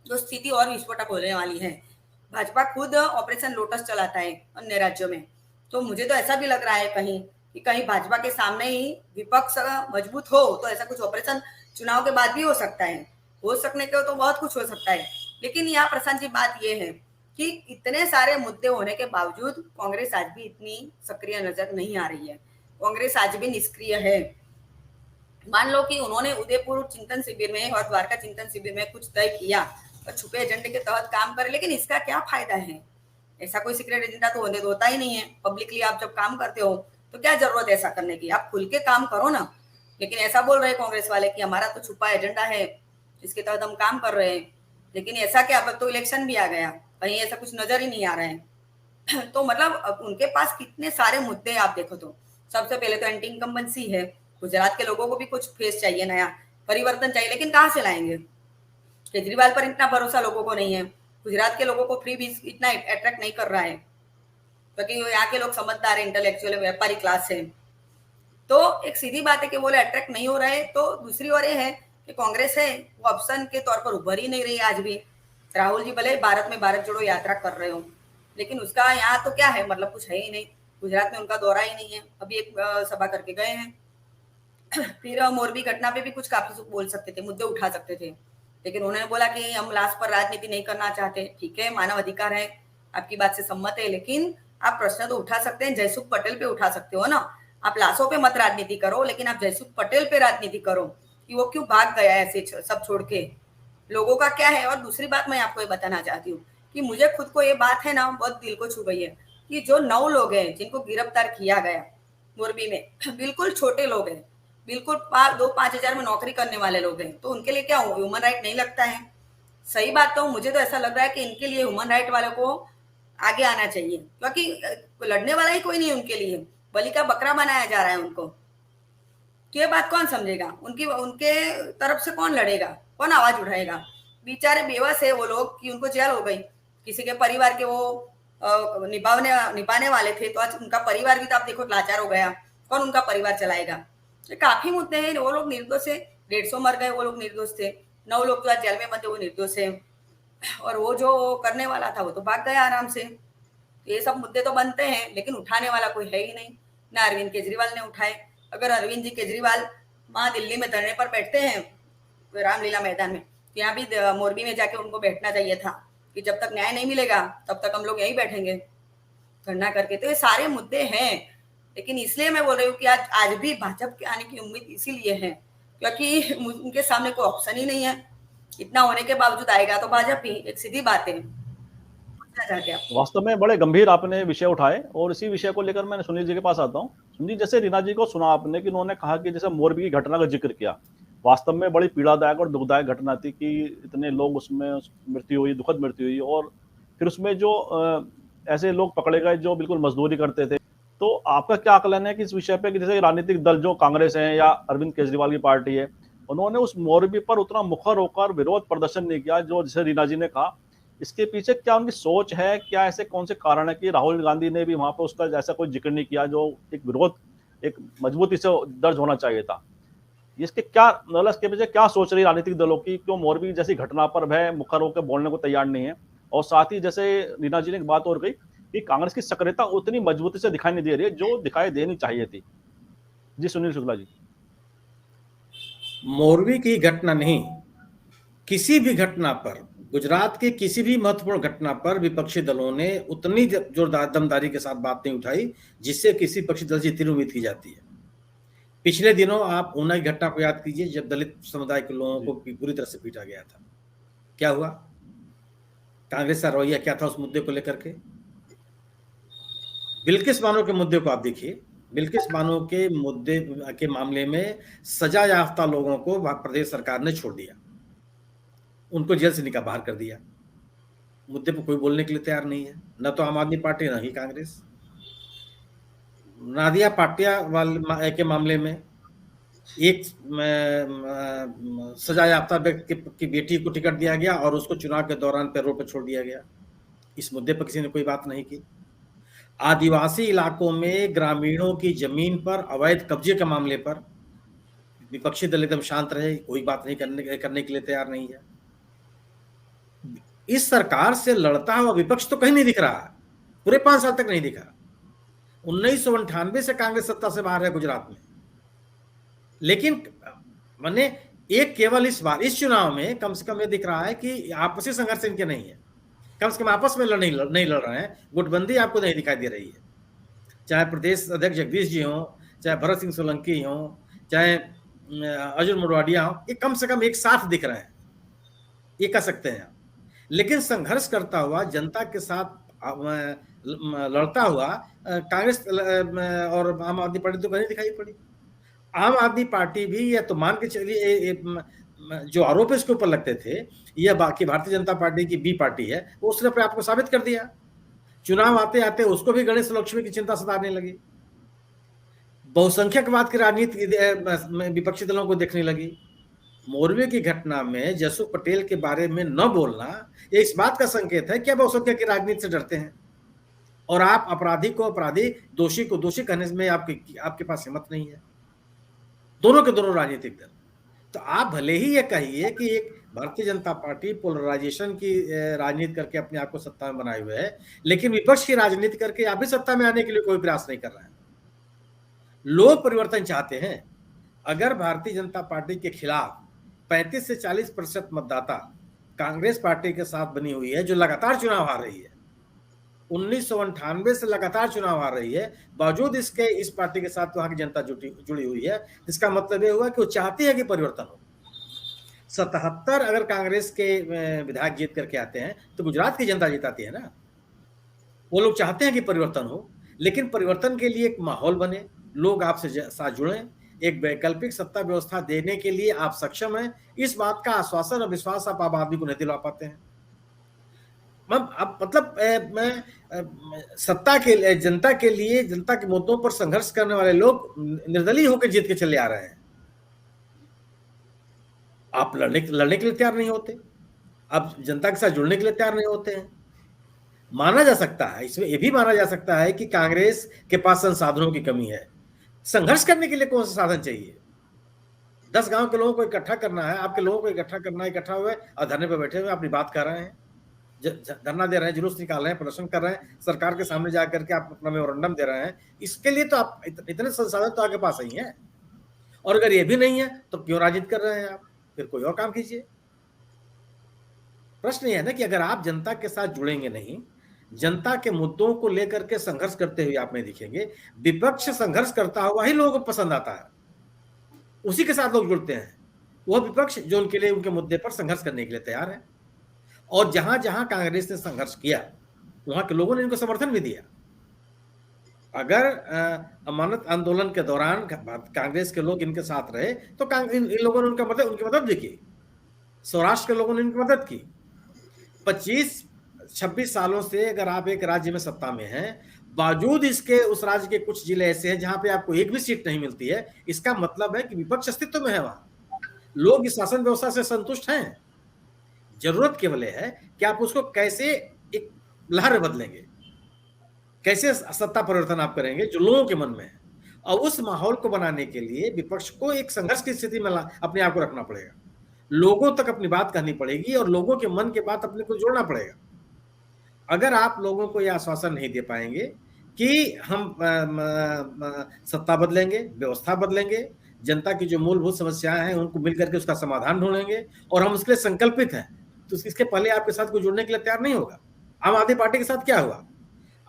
तो स्थिति और विस्फोटक होने वाली है। भाजपा खुद ऑपरेशन लोटस चलाता है अन्य राज्यों में, तो मुझे तो ऐसा भी लग रहा है कहीं भाजपा के सामने ही विपक्ष मजबूत हो तो ऐसा कुछ ऑपरेशन चुनाव के बाद भी हो सकता है। हो सकने के तो बहुत कुछ हो सकता है। लेकिन यहाँ प्रशांत जी बात ये है कि इतने सारे मुद्दे होने के बावजूद कांग्रेस आज भी इतनी सक्रिय नजर नहीं आ रही है। कांग्रेस आज भी निष्क्रिय है। मान लो कि उन्होंने उदयपुर चिंतन शिविर में और द्वारका चिंतन शिविर में कुछ तय किया और छुपे एजेंडे के तहत काम करे, लेकिन इसका क्या फायदा है? ऐसा कोई सीक्रेट एजेंडा तो होता ही नहीं है। पब्लिकली आप जब काम करते हो तो क्या जरूरत है ऐसा करने की? आप खुल के काम करो ना। लेकिन ऐसा बोल रहे कांग्रेस वाले कि हमारा तो छुपा एजेंडा है जिसके तहत हम काम कर रहे हैं। लेकिन ऐसा क्या, अब तो इलेक्शन भी आ गया, कहीं ऐसा कुछ नजर ही नहीं आ रहा है। तो मतलब अब उनके पास कितने सारे मुद्दे आप देखो तो सबसे पहले तो एंटी इनकम्बेंसी है, गुजरात के लोगों को भी कुछ फेस चाहिए, नया परिवर्तन चाहिए, लेकिन कहाँ से लाएंगे? केजरीवाल पर इतना भरोसा लोगों को नहीं है। गुजरात के लोगों को फ्री बीज इतना अट्रैक्ट नहीं कर रहा है, क्योंकि यहाँ के लोग समझदार है, इंटेलेक्चुअल व्यापारी क्लास है। तो एक सीधी बात है कि वो अट्रैक्ट नहीं हो रहे। तो दूसरी ओर ये है कि कांग्रेस है वो ऑप्शन के तौर पर उभर ही नहीं रही आज भी। राहुल जी भले भारत में भारत जोड़ो यात्रा कर रहे हो, लेकिन उसका यहाँ तो क्या है, मतलब कुछ है ही नहीं। गुजरात में उनका दौरा ही नहीं है, अभी एक सभा करके गए हैं। फिर मोरबी घटना पे भी कुछ काफी बोल सकते थे, मुद्दे उठा सकते थे, लेकिन उन्होंने बोला कि हम लास्ट पर राजनीति नहीं करना चाहते। ठीक है, मानव अधिकार है, आपकी बात से सम्मत है, लेकिन आप प्रश्न तो उठा सकते हैं, जयसुख पटेल पे उठा सकते हो ना। आप लाशों पे मत राजनीति करो, लेकिन आप जयसुख पटेल पे राजनीति करो कि वो क्यों भाग गया ऐसे सब छोड़ के, लोगों का क्या है। और दूसरी बात मैं आपको ये बताना चाहती हूँ कि मुझे खुद को ये बात है ना बहुत दिल को छू गई है कि जो 9 लोग हैं जिनको गिरफ्तार किया गया मोरबी में, बिल्कुल छोटे लोग हैं, बिल्कुल 2-5 हजार में नौकरी करने वाले लोग हैं, तो उनके लिए क्या ह्यूमन राइट नहीं लगता है? सही बात तो मुझे तो ऐसा लग रहा है कि इनके लिए ह्यूमन राइट वालों को आगे आना चाहिए, क्योंकि लड़ने वाला ही कोई नहीं उनके लिए, बलि का बकरा बनाया जा रहा है उनको। तो ये बात कौन समझेगा? उनके तरफ से कौन लड़ेगा, कौन आवाज उठाएगा? बेचारे बेबस है वो लोग कि उनको जेल हो गई, किसी के परिवार के वो निभाने वाले थे, तो आज उनका परिवार भी तो आप देखो लाचार हो गया, कौन उनका परिवार चलाएगा? तो काफी मुद्दे हैं। वो लोग निर्दोष है, 150 मर गए, वो लोग निर्दोष थे। 9 लोग जो आज जेल में बंद थे वो निर्दोष है, और वो जो करने वाला था वो तो भाग गया आराम से। ये सब मुद्दे तो बनते हैं, लेकिन उठाने वाला कोई है ही नहीं, ना अरविंद केजरीवाल ने उठाए। अगर अरविंद जी केजरीवाल वहां दिल्ली में धरने पर बैठते हैं रामलीला मैदान में, तो यहाँ भी मोरबी में जाके उनको बैठना चाहिए था कि जब तक न्याय नहीं मिलेगा तब तक हम लोग यहीं बैठेंगे धरना करके। तो ये सारे मुद्दे हैं, लेकिन इसलिए मैं बोल रही हूँ कि आज भी भाजपा के आने की उम्मीद इसीलिए है क्योंकि उनके सामने कोई ऑप्शन ही नहीं है। इतना होने के बावजूद आएगा तो भाजपा ही, एक सीधी बात है। वास्तव में बड़े गंभीर आपने विषय उठाए, और इसी विषय को लेकर मैं सुनील जी के पास आता हूँ। सुनील जी, जैसे रीना जी को सुना आपने कि उन्होंने कहा कि जैसे मोरबी की घटना का जिक्र किया, वास्तव में बड़ी पीड़ादायक और दुखदायक घटना थी कि इतने लोग उसमें मृत्यु हुई, दुखद मृत्यु हुई, और फिर उसमें जो ऐसे लोग पकड़े गए जो बिल्कुल मजदूरी करते थे। तो आपका क्या आकलन है कि इस विषय पे कि जैसे राजनीतिक दल जो कांग्रेस है या अरविंद केजरीवाल की पार्टी है, उन्होंने उस मोरबी पर उतना मुखर होकर विरोध प्रदर्शन नहीं किया जो जैसे रीना जी ने कहा? इसके पीछे क्या उनकी सोच है? क्या ऐसे कौन से कारण है कि राहुल गांधी ने भी वहां पर उसका ऐसा कोई जिक्र नहीं किया जो एक विरोध एक मजबूती से दर्ज होना चाहिए था? इसके क्या मतलब इसके पीछे क्या सोच रही राजनीतिक दलों की, क्यों मोरबी जैसी घटना पर वह मुखर होकर बोलने को तैयार नहीं है? और साथ ही जैसे रीना जी ने एक बात और कही कि कांग्रेस की सक्रियता उतनी मजबूती से दिखाई नहीं दे रही है जो दिखाई देनी चाहिए थी। जी सुनील शुक्ला जी। मोरबी की घटना नहीं, किसी भी घटना पर, गुजरात के किसी भी महत्वपूर्ण घटना पर विपक्षी दलों ने उतनी जोरदार दमदारी के साथ बात नहीं उठाई जिससे किसी पक्षी दल से इतनी उम्मीद की जाती है। पिछले दिनों आप ऊना की घटना को याद कीजिए जब दलित समुदाय के लोगों को पूरी तरह से पीटा गया था। क्या हुआ? कांग्रेस का रवैया क्या था उस मुद्दे को लेकर के? बिल्किस बानो के मुद्दे को आप देखिए, बिल्किस बानो के मुद्दे के मामले में सजा याफ्ता लोगों को प्रदेश सरकार ने छोड़ दिया, उनको जेल से बाहर कर दिया। मुद्दे पर कोई बोलने के लिए तैयार नहीं है, न तो आम आदमी पार्टी न ही कांग्रेस। नादिया पाटिया के मामले में एक सजा याफ्ता व्यक्ति की बेटी को टिकट दिया गया और उसको चुनाव के दौरान पैरोल पर छोड़ दिया गया। इस मुद्दे पर किसी ने कोई बात नहीं की। आदिवासी इलाकों में ग्रामीणों की जमीन पर अवैध कब्जे के मामले पर विपक्षी दल एकदम शांत रहे, कोई बात नहीं करने के लिए तैयार नहीं है। इस सरकार से लड़ता हुआ विपक्ष तो कहीं नहीं दिख रहा, पूरे 5 साल तक नहीं दिखा। 1998 से कांग्रेस सत्ता से बाहर है गुजरात में, लेकिन मैंने एक केवल इस बार इस चुनाव में कम से कम ये दिख रहा है कि आपसी संघर्ष इनके नहीं है, कम से कम आपस में नहीं लड़ रहे हैं। गुटबंदी आपको नहीं दिखाई दे रही है, चाहे प्रदेश अध्यक्ष जगदीश जी हों, चाहे भरत सिंह सोलंकी हों, चाहे अर्जुन मोढवाडिया हों, ये कम से कम एक साथ दिख रहे हैं, ये कह सकते हैं। लेकिन संघर्ष करता हुआ, जनता के साथ लड़ता हुआ कांग्रेस और आम आदमी पार्टी तो कहीं दिखाई पड़ी। आम आदमी पार्टी भी ये तो मान के चलिए जो आरोप इसके ऊपर लगते थे, यह बाकी भारतीय जनता पार्टी की बी पार्टी है, वो उसने अपने आप को साबित कर दिया। चुनाव आते आते उसको भी गणेश लक्ष्मी की चिंता सताने लगी। बहुसंख्यकवाद की राजनीति विपक्षी दलों को देखने लगी। मोरवे की घटना में जसु पटेल के बारे में न बोलना ये इस बात का संकेत है कि आप बहुसंख्यक की राजनीति से डरते हैं और आप अपराधी को अपराधी, दोषी को दोषी कहने में आपके पास हिम्मत नहीं है। दोनों के दोनों राजनीतिक दल। तो आप भले ही ये कहिए कि एक भारतीय जनता पार्टी पोलराइजेशन की राजनीति करके अपने आप को सत्ता में बनाए हुए है, लेकिन विपक्ष की राजनीति करके आप भी सत्ता में आने के लिए कोई प्रयास नहीं कर रहे हैं। लोग परिवर्तन चाहते हैं। अगर भारतीय जनता पार्टी के खिलाफ 35 से 40% मतदाता कांग्रेस पार्टी के साथ बनी हुई है, जो लगातार चुनाव हार रही है, 1998 से लगातार चुनाव हार रही है, बावजूद इसके इस पार्टी के साथ वहां की जनता जुड़ी हुई है, इसका मतलब ये हुआ कि वो चाहती है कि परिवर्तन हो। 77 अगर कांग्रेस के विधायक जीत करके आते हैं तो गुजरात की जनता जिताती है ना। वो लोग चाहते हैं कि परिवर्तन हो, लेकिन परिवर्तन के लिए एक माहौल बने, लोग आपसे साथ जुड़ें, एक वैकल्पिक सत्ता व्यवस्था देने के लिए आप सक्षम हैं। इस बात का आश्वासन और विश्वास आप आम आदमी को नहीं दिला पाते हैं। अब मतलब मैं सत्ता के जनता के लिए, जनता के मुद्दों पर संघर्ष करने वाले लोग निर्दलीय होकर जीत के चले आ रहे हैं। आप लड़ने के लिए तैयार नहीं होते, आप जनता के साथ जुड़ने के लिए तैयार नहीं होते हैं। माना जा सकता है, इसमें यह भी माना जा सकता है कि कांग्रेस के पास संसाधनों की कमी है। संघर्ष करने के लिए कौन सा साधन चाहिए? 10 गांव के लोगों को इकट्ठा करना है, आपके लोगों को इकट्ठा करना है, इकट्ठा हुए और धरने पर बैठे हुए अपनी बात कर रहे हैं, धरना दे रहे हैं, जुलूस निकाल रहे हैं, प्रदर्शन कर रहे हैं, सरकार के सामने जाकर के आप अपना मेमोरेंडम दे रहे हैं। इसके लिए तो आप इतने संसाधन तो आपके पास ही हैं। और अगर ये भी नहीं है तो क्यों राजनीति कर रहे हैं आप? फिर कोई और काम कीजिए। प्रश्न यह है ना कि अगर आप जनता के साथ जुड़ेंगे नहीं, जनता के मुद्दों को लेकर के संघर्ष करते हुए आप नहीं दिखेंगे, विपक्ष संघर्ष करता हुआ ही लोगों को पसंद आता है, उसी के साथ लोग जुड़ते हैं। वह विपक्ष जो उनके लिए, उनके मुद्दे पर संघर्ष करने के लिए तैयार है। और जहां जहां कांग्रेस ने संघर्ष किया वहां के लोगों ने इनको समर्थन भी दिया। अगर अमानत आंदोलन के दौरान कांग्रेस के लोग इनके साथ रहे तो इन लोगों ने उनकी मदद भी की। सौराष्ट्र के लोगों ने इनकी मदद की। 25-26 सालों से अगर आप एक राज्य में सत्ता में हैं, बावजूद इसके उस राज्य के कुछ जिले ऐसे हैं जहां पे आपको एक भी सीट नहीं मिलती है, इसका मतलब है कि विपक्ष अस्तित्व में है। वहां लोग इस शासन व्यवस्था से संतुष्ट हैं। जरूरत केवल है कि आप उसको कैसे एक लहर बदलेंगे, कैसे सत्ता परिवर्तन आप करेंगे जो लोगों के मन में है। और उस माहौल को बनाने के लिए विपक्ष को एक संघर्ष की स्थिति में अपने आप को रखना पड़ेगा, लोगों तक अपनी बात कहनी पड़ेगी और लोगों के मन के बात अपने को जोड़ना पड़ेगा। अगर आप लोगों को यह आश्वासन नहीं दे पाएंगे कि हम सत्ता बदलेंगे, व्यवस्था बदलेंगे, जनता की जो मूलभूत समस्याएं हैं उनको मिलकर के उसका समाधान ढूंढेंगे और हम उसके लिए संकल्पित हैं, तो इसके पहले आपके साथ कोई जुड़ने के लिए तैयार नहीं होगा। आम आदमी पार्टी के साथ क्या हुआ?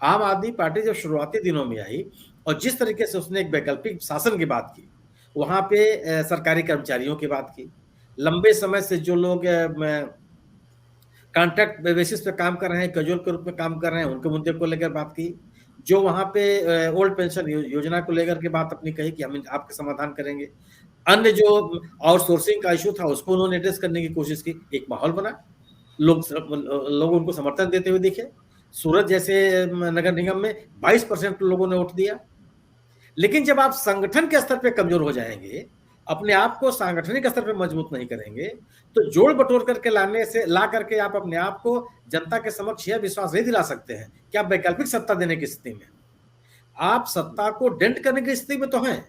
आम आदमी पार्टी जब शुरुआती दिनों में आई और जिस तरीके से उसने एक वैकल्पिक शासन की बात की, वहां पे सरकारी कर्मचारियों की बात की, लंबे समय से जो लोग कॉन्ट्रैक्ट बेसिस पे काम कर रहे हैं, कैजुअल के रूप में काम कर रहे हैं, उनके मुद्दे को लेकर बात की, जो वहां पे ओल्ड पेंशन योजना को लेकर के बात अपनी कही कि हम आपके समाधान करेंगे। अन्य जो आउटसोर्सिंग का इशू था उसको उन्होंने एड्रेस करने की कोशिश की। एक माहौल बना, लोग उनको समर्थन देते हुए दिखे। सूरत जैसे नगर निगम में 22% लोगों ने वोट दिया। लेकिन जब आप संगठन के स्तर पे कमजोर हो जाएंगे, अपने आप को सांगठनिक स्तर पे मजबूत नहीं करेंगे, तो जोड़ बटोर करके ला करके आप अपने आप को जनता के समक्ष यह विश्वास नहीं दिला सकते हैं कि आप वैकल्पिक सत्ता देने की स्थिति में, आप सत्ता को डेंट करने की स्थिति में तो हैं,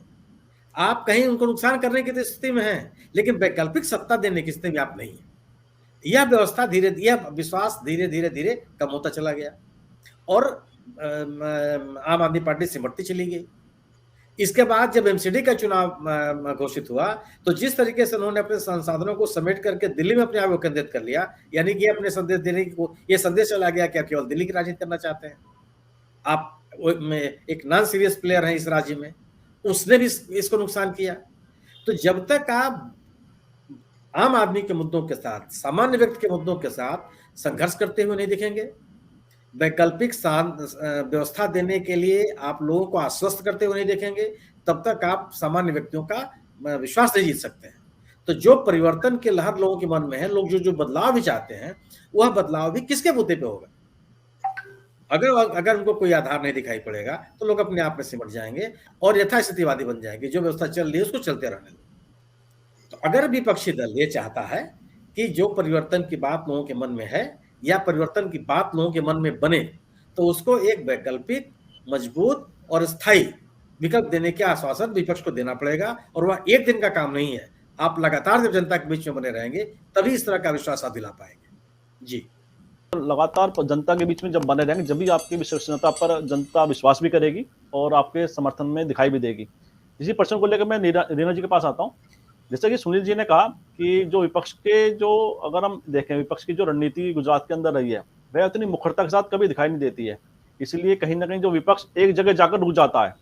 आप कहीं उनको नुकसान करने की स्थिति में हैं, लेकिन वैकल्पिक सत्ता देने की स्थिति में आप नहीं है। यह व्यवस्था यह विश्वास धीरे धीरे कम होता चला गया और आम आदमी पार्टी सिमटती चली गई। इसके बाद जब एमसीडी का चुनाव घोषित हुआ तो जिस तरीके से उन्होंने अपने संसाधनों को समेट करके दिल्ली में अपने आप को केंद्रित कर लिया, यानी कि अपने संदेश देने की ये संदेश चला गया कि आप केवल दिल्ली की राजनीति करना चाहते हैं, आप एक नॉन सीरियस प्लेयर हैं इस राज्य में, उसने भी इसको नुकसान किया। तो जब तक आप आम आदमी के मुद्दों के साथ, सामान्य व्यक्ति के मुद्दों के साथ संघर्ष करते हुए नहीं दिखेंगे, वैकल्पिक व्यवस्था देने के लिए आप लोगों को आश्वस्त करते हुए नहीं देखेंगे, तब तक आप सामान्य व्यक्तियों का विश्वास नहीं जीत सकते हैं। तो जो परिवर्तन के लहर लोगों के मन में है, लोग जो बदलाव भी चाहते हैं, वह बदलाव भी किसके मुद्दे पे होगा? अगर अगर उनको कोई आधार नहीं दिखाई पड़ेगा तो लोग अपने आप में सिमट जाएंगे और यथास्थितिवादी बन जाएंगे। जो व्यवस्था चल रही है उसको चलते रहने दो। तो अगर विपक्षी दल ये चाहता है कि जो परिवर्तन की बात लोगों के मन में है या परिवर्तन की बात लोगों के मन में बने, तो उसको एक वैकल्पिक, मजबूत और स्थायी विकल्प देने के आश्वासन विपक्ष को देना पड़ेगा। और वह एक दिन का काम नहीं है। आप लगातार जब जनता के बीच में बने रहेंगे तभी इस तरह का विश्वास आप दिला पाएंगे। जी, लगातार जनता के बीच में जब बने रहेंगे, जब भी आपकी विश्वसनीयता पर जनता विश्वास भी करेगी और आपके समर्थन में दिखाई भी देगी। इसी प्रश्न को लेकर मैं रीना जी के पास आता हूँ। जैसे कि सुनील जी ने कहा कि जो विपक्ष के जो, अगर हम देखें विपक्ष की जो रणनीति गुजरात के अंदर रही है, वह उतनी मुखरता के साथ कभी दिखाई नहीं देती है। इसलिए कहीं ना कहीं जो विपक्ष एक जगह जाकर रुक जाता है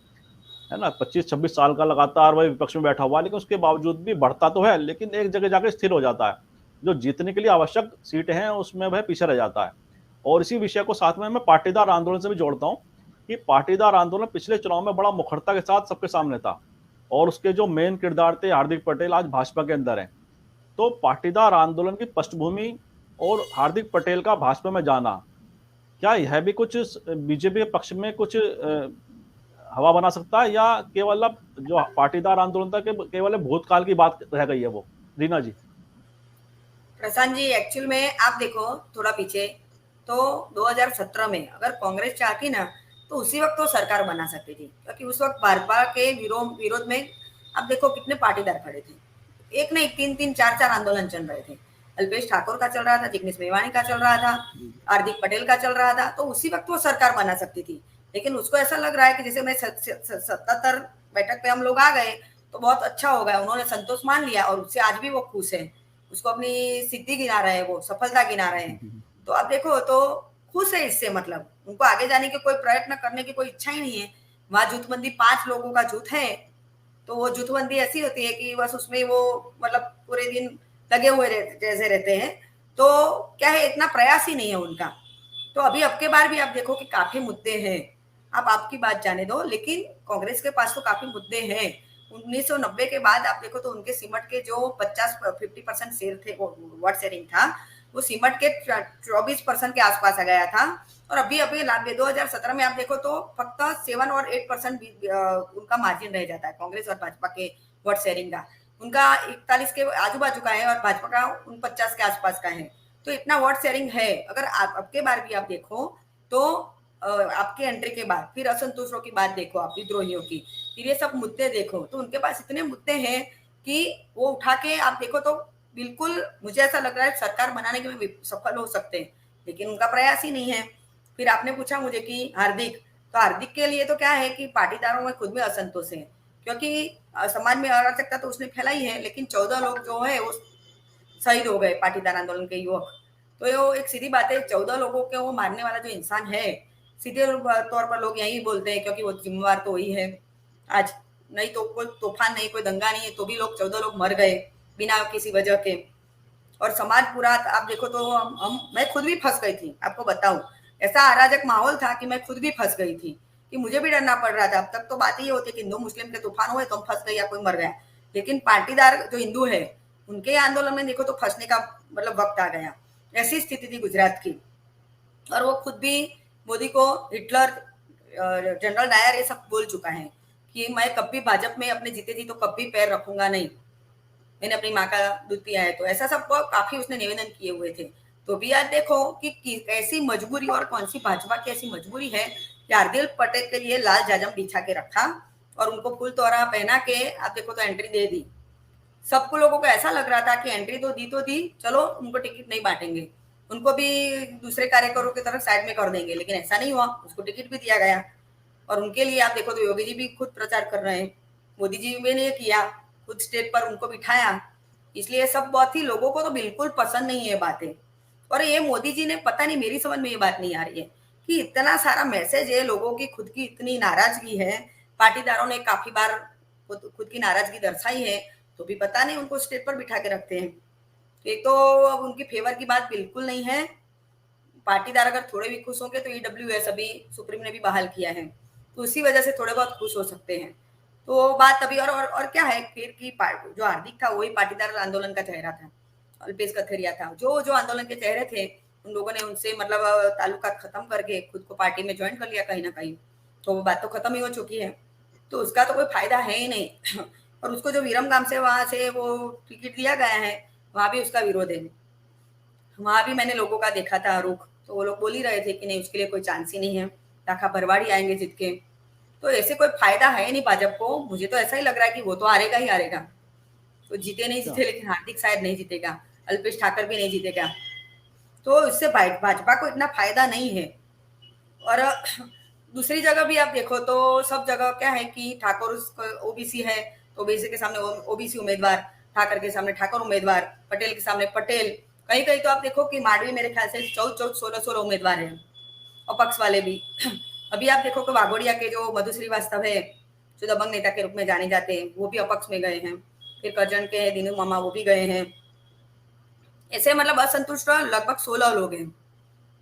ना, 25-26 साल का लगातार वह विपक्ष में बैठा हुआ है, लेकिन उसके बावजूद भी बढ़ता तो है, लेकिन एक जगह जाकर स्थिर हो जाता है। जो जीतने के लिए आवश्यक सीटें हैं उसमें वह पीछे रह जाता है। और इसी विषय को साथ में मैं पाटीदार आंदोलन से भी जोड़ता हूँ कि पाटीदार आंदोलन पिछले चुनाव में बड़ा मुखरता के साथ सबके सामने था और उसके जो मेन किरदार थे हार्दिक पटेल आज भाजपा के अंदर हैं। तो पाटीदार आंदोलन की पृष्ठभूमि और हार्दिक पटेल का भाजपा में जाना, क्या यह भी कुछ बीजेपी के पक्ष में कुछ हवा बना सकता है, या केवल अब जो पाटीदार आंदोलन था केवल भूतकाल की बात रह गई है वो? रीना जी। प्रशांत जी, एक्चुअल में आप देखो थोड़ा पीछे, तो 2017 में अगर कांग्रेस चाहती ना तो उसी वक्त तो सरकार बना सकती थी, क्योंकि उस वक्त भाजपा के विरोध में आप देखो कितने पाटीदार खड़े थे। एक नहीं, 3-3, 4-4 आंदोलन चल रहे थे। अल्पेश ठाकुर का चल रहा था, जिग्नेश मेवाणी का चल रहा था, हार्दिक पटेल का चल रहा था। तो उसी वक्त वो सरकार बना सकती थी। लेकिन उसको ऐसा लग रहा है कि जैसे मैं 77 बैठक पे हम लोग आ गए तो बहुत अच्छा हो गया, उन्होंने संतोष मान लिया और उससे आज भी वो खुश है। उसको अपनी सिद्धि गिना रहे हैं, वो सफलता गिना रहे हैं। तो अब देखो तो खुश है इससे, मतलब उनको आगे जाने के कोई प्रयत्न करने की कोई इच्छा ही नहीं है। वहां जुथबंदी 5 लोगों का जुथ है, तो वो जुथबंदी ऐसी होती है कि बस उसमें वो मतलब पूरे दिन लगे हुए जैसे रहते हैं। तो क्या है, इतना प्रयास ही नहीं है उनका। तो अभी अब के बार भी आप देखो कि काफी मुद्दे हैं। आप आपकी बात जाने दो, लेकिन कांग्रेस के पास तो काफी मुद्दे हैं। 1990 के बाद आप देखो तो उनके सिमट के जो 50% शेयर थे, वो वोट शेयरिंग था, वो सिमट के 24% के आसपास आ गया था। और अभी 2017 में आप देखो तो फक्त 7 और 8% उनका मार्जिन रह जाता है कांग्रेस और भाजपा के वोट शेयरिंग का। उनका 41 के आजू बाजू का है और भाजपा का 49 के आसपास का है। तो इतना वोट शेयरिंग है। अगर आप अब के बार भी आप देखो तो आपके एंट्री के बाद फिर असंतुष्टों की बात देखो, आप विद्रोहियों की, फिर ये सब मुद्दे देखो, तो उनके पास इतने मुद्दे हैं कि वो उठा के आप देखो तो बिल्कुल मुझे ऐसा लग रहा है सरकार बनाने के में सफल हो सकते हैं, लेकिन उनका प्रयास ही नहीं है। फिर आपने पूछा मुझे कि हार्दिक, तो हार्दिक के लिए तो क्या है कि पाटीदारों में खुद में असंतोष है, क्योंकि समाज में अराजकता तो उसने फैलाई है, लेकिन 14 लोग जो है वो शहीद हो गए पाटीदार आंदोलन के युवक। तो वो एक सीधी बात है, 14 लोगों के वो मारने वाला जो इंसान है, सीधे तौर पर लोग यही बोलते हैं क्योंकि वो जिम्मेवार तो वही है। आज नहीं तो कोई तूफान नहीं, कोई दंगा नहीं है, तो भी लोग 14 लोग मर गए बिना किसी वजह के। और समाज पूरा आप देखो तो मैं खुद भी फंस गई थी, आपको बताऊं। ऐसा अराजक माहौल था कि मैं खुद भी फंस गई थी, कि मुझे भी डरना पड़ रहा था। अब तक तो बात ये होती है कि हिंदू मुस्लिम के तूफान हुए तो हम फंस गए या कोई मर गया, लेकिन पाटीदार जो हिंदू है उनके आंदोलन में देखो तो फंसने का मतलब वक्त आ गया। ऐसी स्थिति थी गुजरात की। और वो खुद भी मोदी को हिटलर, जनरल डायर ये सब बोल चुका है कि मैं कभी भाजपा में अपने जीते जी तो कभी पैर रखूंगा नहीं, मैंने अपनी माँ का दूध पिया है। तो ऐसा सब काफी उसने निवेदन किए हुए थे। तो भी आज देखो कि कैसी मजबूरी और कौन सी भाजपा की ऐसी मजबूरी है कि हार्दिक पटेल के लिए लाल जाजम बिछा के रखा और उनको फुल तोरा पहना के आप देखो तो एंट्री दे दी। सबको लोगों को ऐसा लग रहा था कि एंट्री तो दी, चलो उनको टिकट नहीं बांटेंगे, उनको भी दूसरे कार्यकरों की तरफ साइड में कर देंगे, लेकिन ऐसा नहीं हुआ, उसको टिकट भी दिया गया। और उनके लिए आप देखो तो योगी जी भी खुद प्रचार कर रहे हैं, मोदी जी ने ये किया, खुद स्टेज पर उनको बिठाया। इसलिए सब बहुत ही लोगों को तो बिल्कुल पसंद नहीं है बातें। और ये मोदी जी ने, पता नहीं मेरी समझ में ये बात नहीं आ रही है कि इतना सारा मैसेज है, लोगों की खुद की इतनी नाराजगी है, पाटीदारों ने काफी बार खुद की नाराजगी दर्शाई है, तो भी पता नहीं उनको स्टेज पर बिठा के रखते हैं। एक तो अब उनकी फेवर की बात बिल्कुल नहीं है। पाटीदार अगर थोड़े भी खुश होंगे तो ईडब्ल्यूएस अभी सुप्रीम ने भी बहाल किया है, तो उसी वजह से थोड़े बहुत खुश हो सकते हैं। तो बात अभी और क्या है फिर कि जो हार्दिक था वही पाटीदार आंदोलन का चेहरा था, अल्पेश कथेरिया था, जो आंदोलन के चेहरे थे उन लोगों ने उनसे मतलब ताल्लुका खत्म करके खुद को पार्टी में ज्वाइन कर लिया कहीं ना कहीं, तो वो बात तो खत्म ही हो चुकी है, तो उसका तो कोई फायदा है ही नहीं। और उसको जो विरमगाम से वहां से वो टिकट दिया गया है, वहां भी उसका विरोध है। वहां भी मैंने लोगों का देखा था रुख, तो वो लोग बोल ही रहे थे कि नहीं उसके लिए कोई चांस ही नहीं है, राखा भरवाड़ी आएंगे जीत के। तो ऐसे कोई फायदा है नहीं भाजपा को, मुझे तो ऐसा ही लग रहा है कि वो तो हारेगा ही हारेगा। तो जीते नहीं जीते, लेकिन हार्दिक शायद नहीं जीतेगा, अल्पेश ठाकर भी नहीं जीतेगा, तो इससे भाजपा को इतना फायदा नहीं है। और दूसरी जगह भी आप देखो तो सब जगह क्या है कि ठाकुर ओबीसी है, तो ओबीसी के सामने ओबीसी उम्मीदवार, ठाकर के सामने ठाकुर उम्मीदवार, पटेल के सामने पटेल। कहीं कहीं तो आप देखो कि मांडवी मेरे ख्याल से 14-16 उम्मीदवार है, अपक्ष वाले भी। अभी आप देखो कि वाघोड़िया के जो मधु श्रीवास्तव है, जो दबंग नेता के रूप में जाने जाते हैं, वो भी अपक्ष में गए हैं। फिर करजन के दीनू मामा वो भी गए हैं। ऐसे मतलब असंतुष्ट लगभग 16 लोग हैं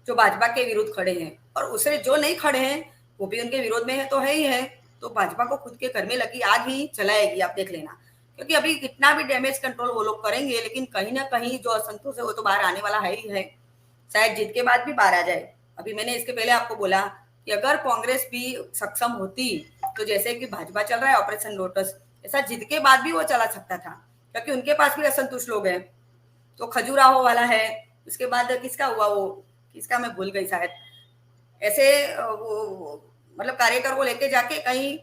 जो भाजपा के विरुद्ध खड़े हैं, और उससे जो नहीं खड़े हैं वो भी उनके विरोध में है, तो है ही है। तो भाजपा को खुद के घर में लगी आग ही चलाएगी, आप देख लेना। क्योंकि अभी कितना भी डैमेज कंट्रोल वो लोग करेंगे, लेकिन कहीं ना कहीं जो असंतोष है वो तो बाहर आने वाला है ही है, शायद जीत के बाद भी बाहर आ जाए। अभी मैंने इसके पहले आपको बोला कि अगर कांग्रेस भी सक्षम होती, तो जैसे कि भाजपा चल रहा है ऑपरेशन लोटस, ऐसा जीत के बाद भी वो चला सकता था, क्योंकि उनके पास भी असंतुष्ट लोग हैं। तो खजुराहो वाला है, उसके बाद किसका हुआ वो, किसका मैं भूल गई शायद, ऐसे वो मतलब कार्यकर को लेके जाके कहीं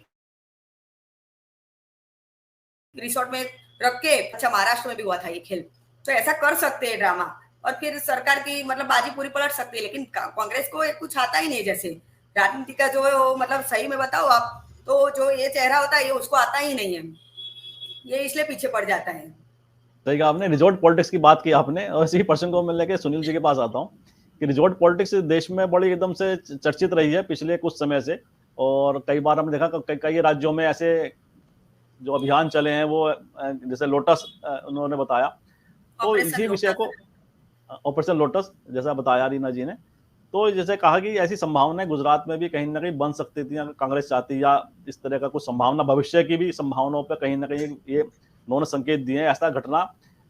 रिसोर्ट में रख के, अच्छा महाराष्ट्र में भी हुआ था ये खेल, तो ऐसा कर सकते हैं ड्रामा, और फिर सरकार की मतलब बाजी पूरी पलट सकती है। लेकिन कांग्रेस को कुछ आता ही नहीं, जैसे राजनीति का जो मतलब सही में बताओ आप, तो जो ये चेहरा होता है ये उसको आता ही नहीं है, ये इसलिए पीछे पड़ जाता है। सही कहा आपने, रिजॉर्ट पॉलिटिक्स की बात की आपने, और इसी प्रश्न को मैं लेके सुनील जी के पास आता हूँ कि रिजॉर्ट पॉलिटिक्स देश में बड़ी एकदम से चर्चित रही है पिछले कुछ समय से, और कई बार हमने देखा कई राज्यों में ऐसे जो अभियान चले हैं, वो जैसे लोटस उन्होंने बताया, तो इसी विषय को ऑपरेशन लोटस जैसा बताया रीना जी ने, तो जैसे कहा कि ऐसी संभावनाएं गुजरात में भी कहीं ना कहीं बन सकती थी अगर कांग्रेस चाहती, या इस तरह का कुछ संभावना भविष्य की भी संभावनाओं पर कहीं ना कहीं ये उन्होंने संकेत दिए हैं, ऐसा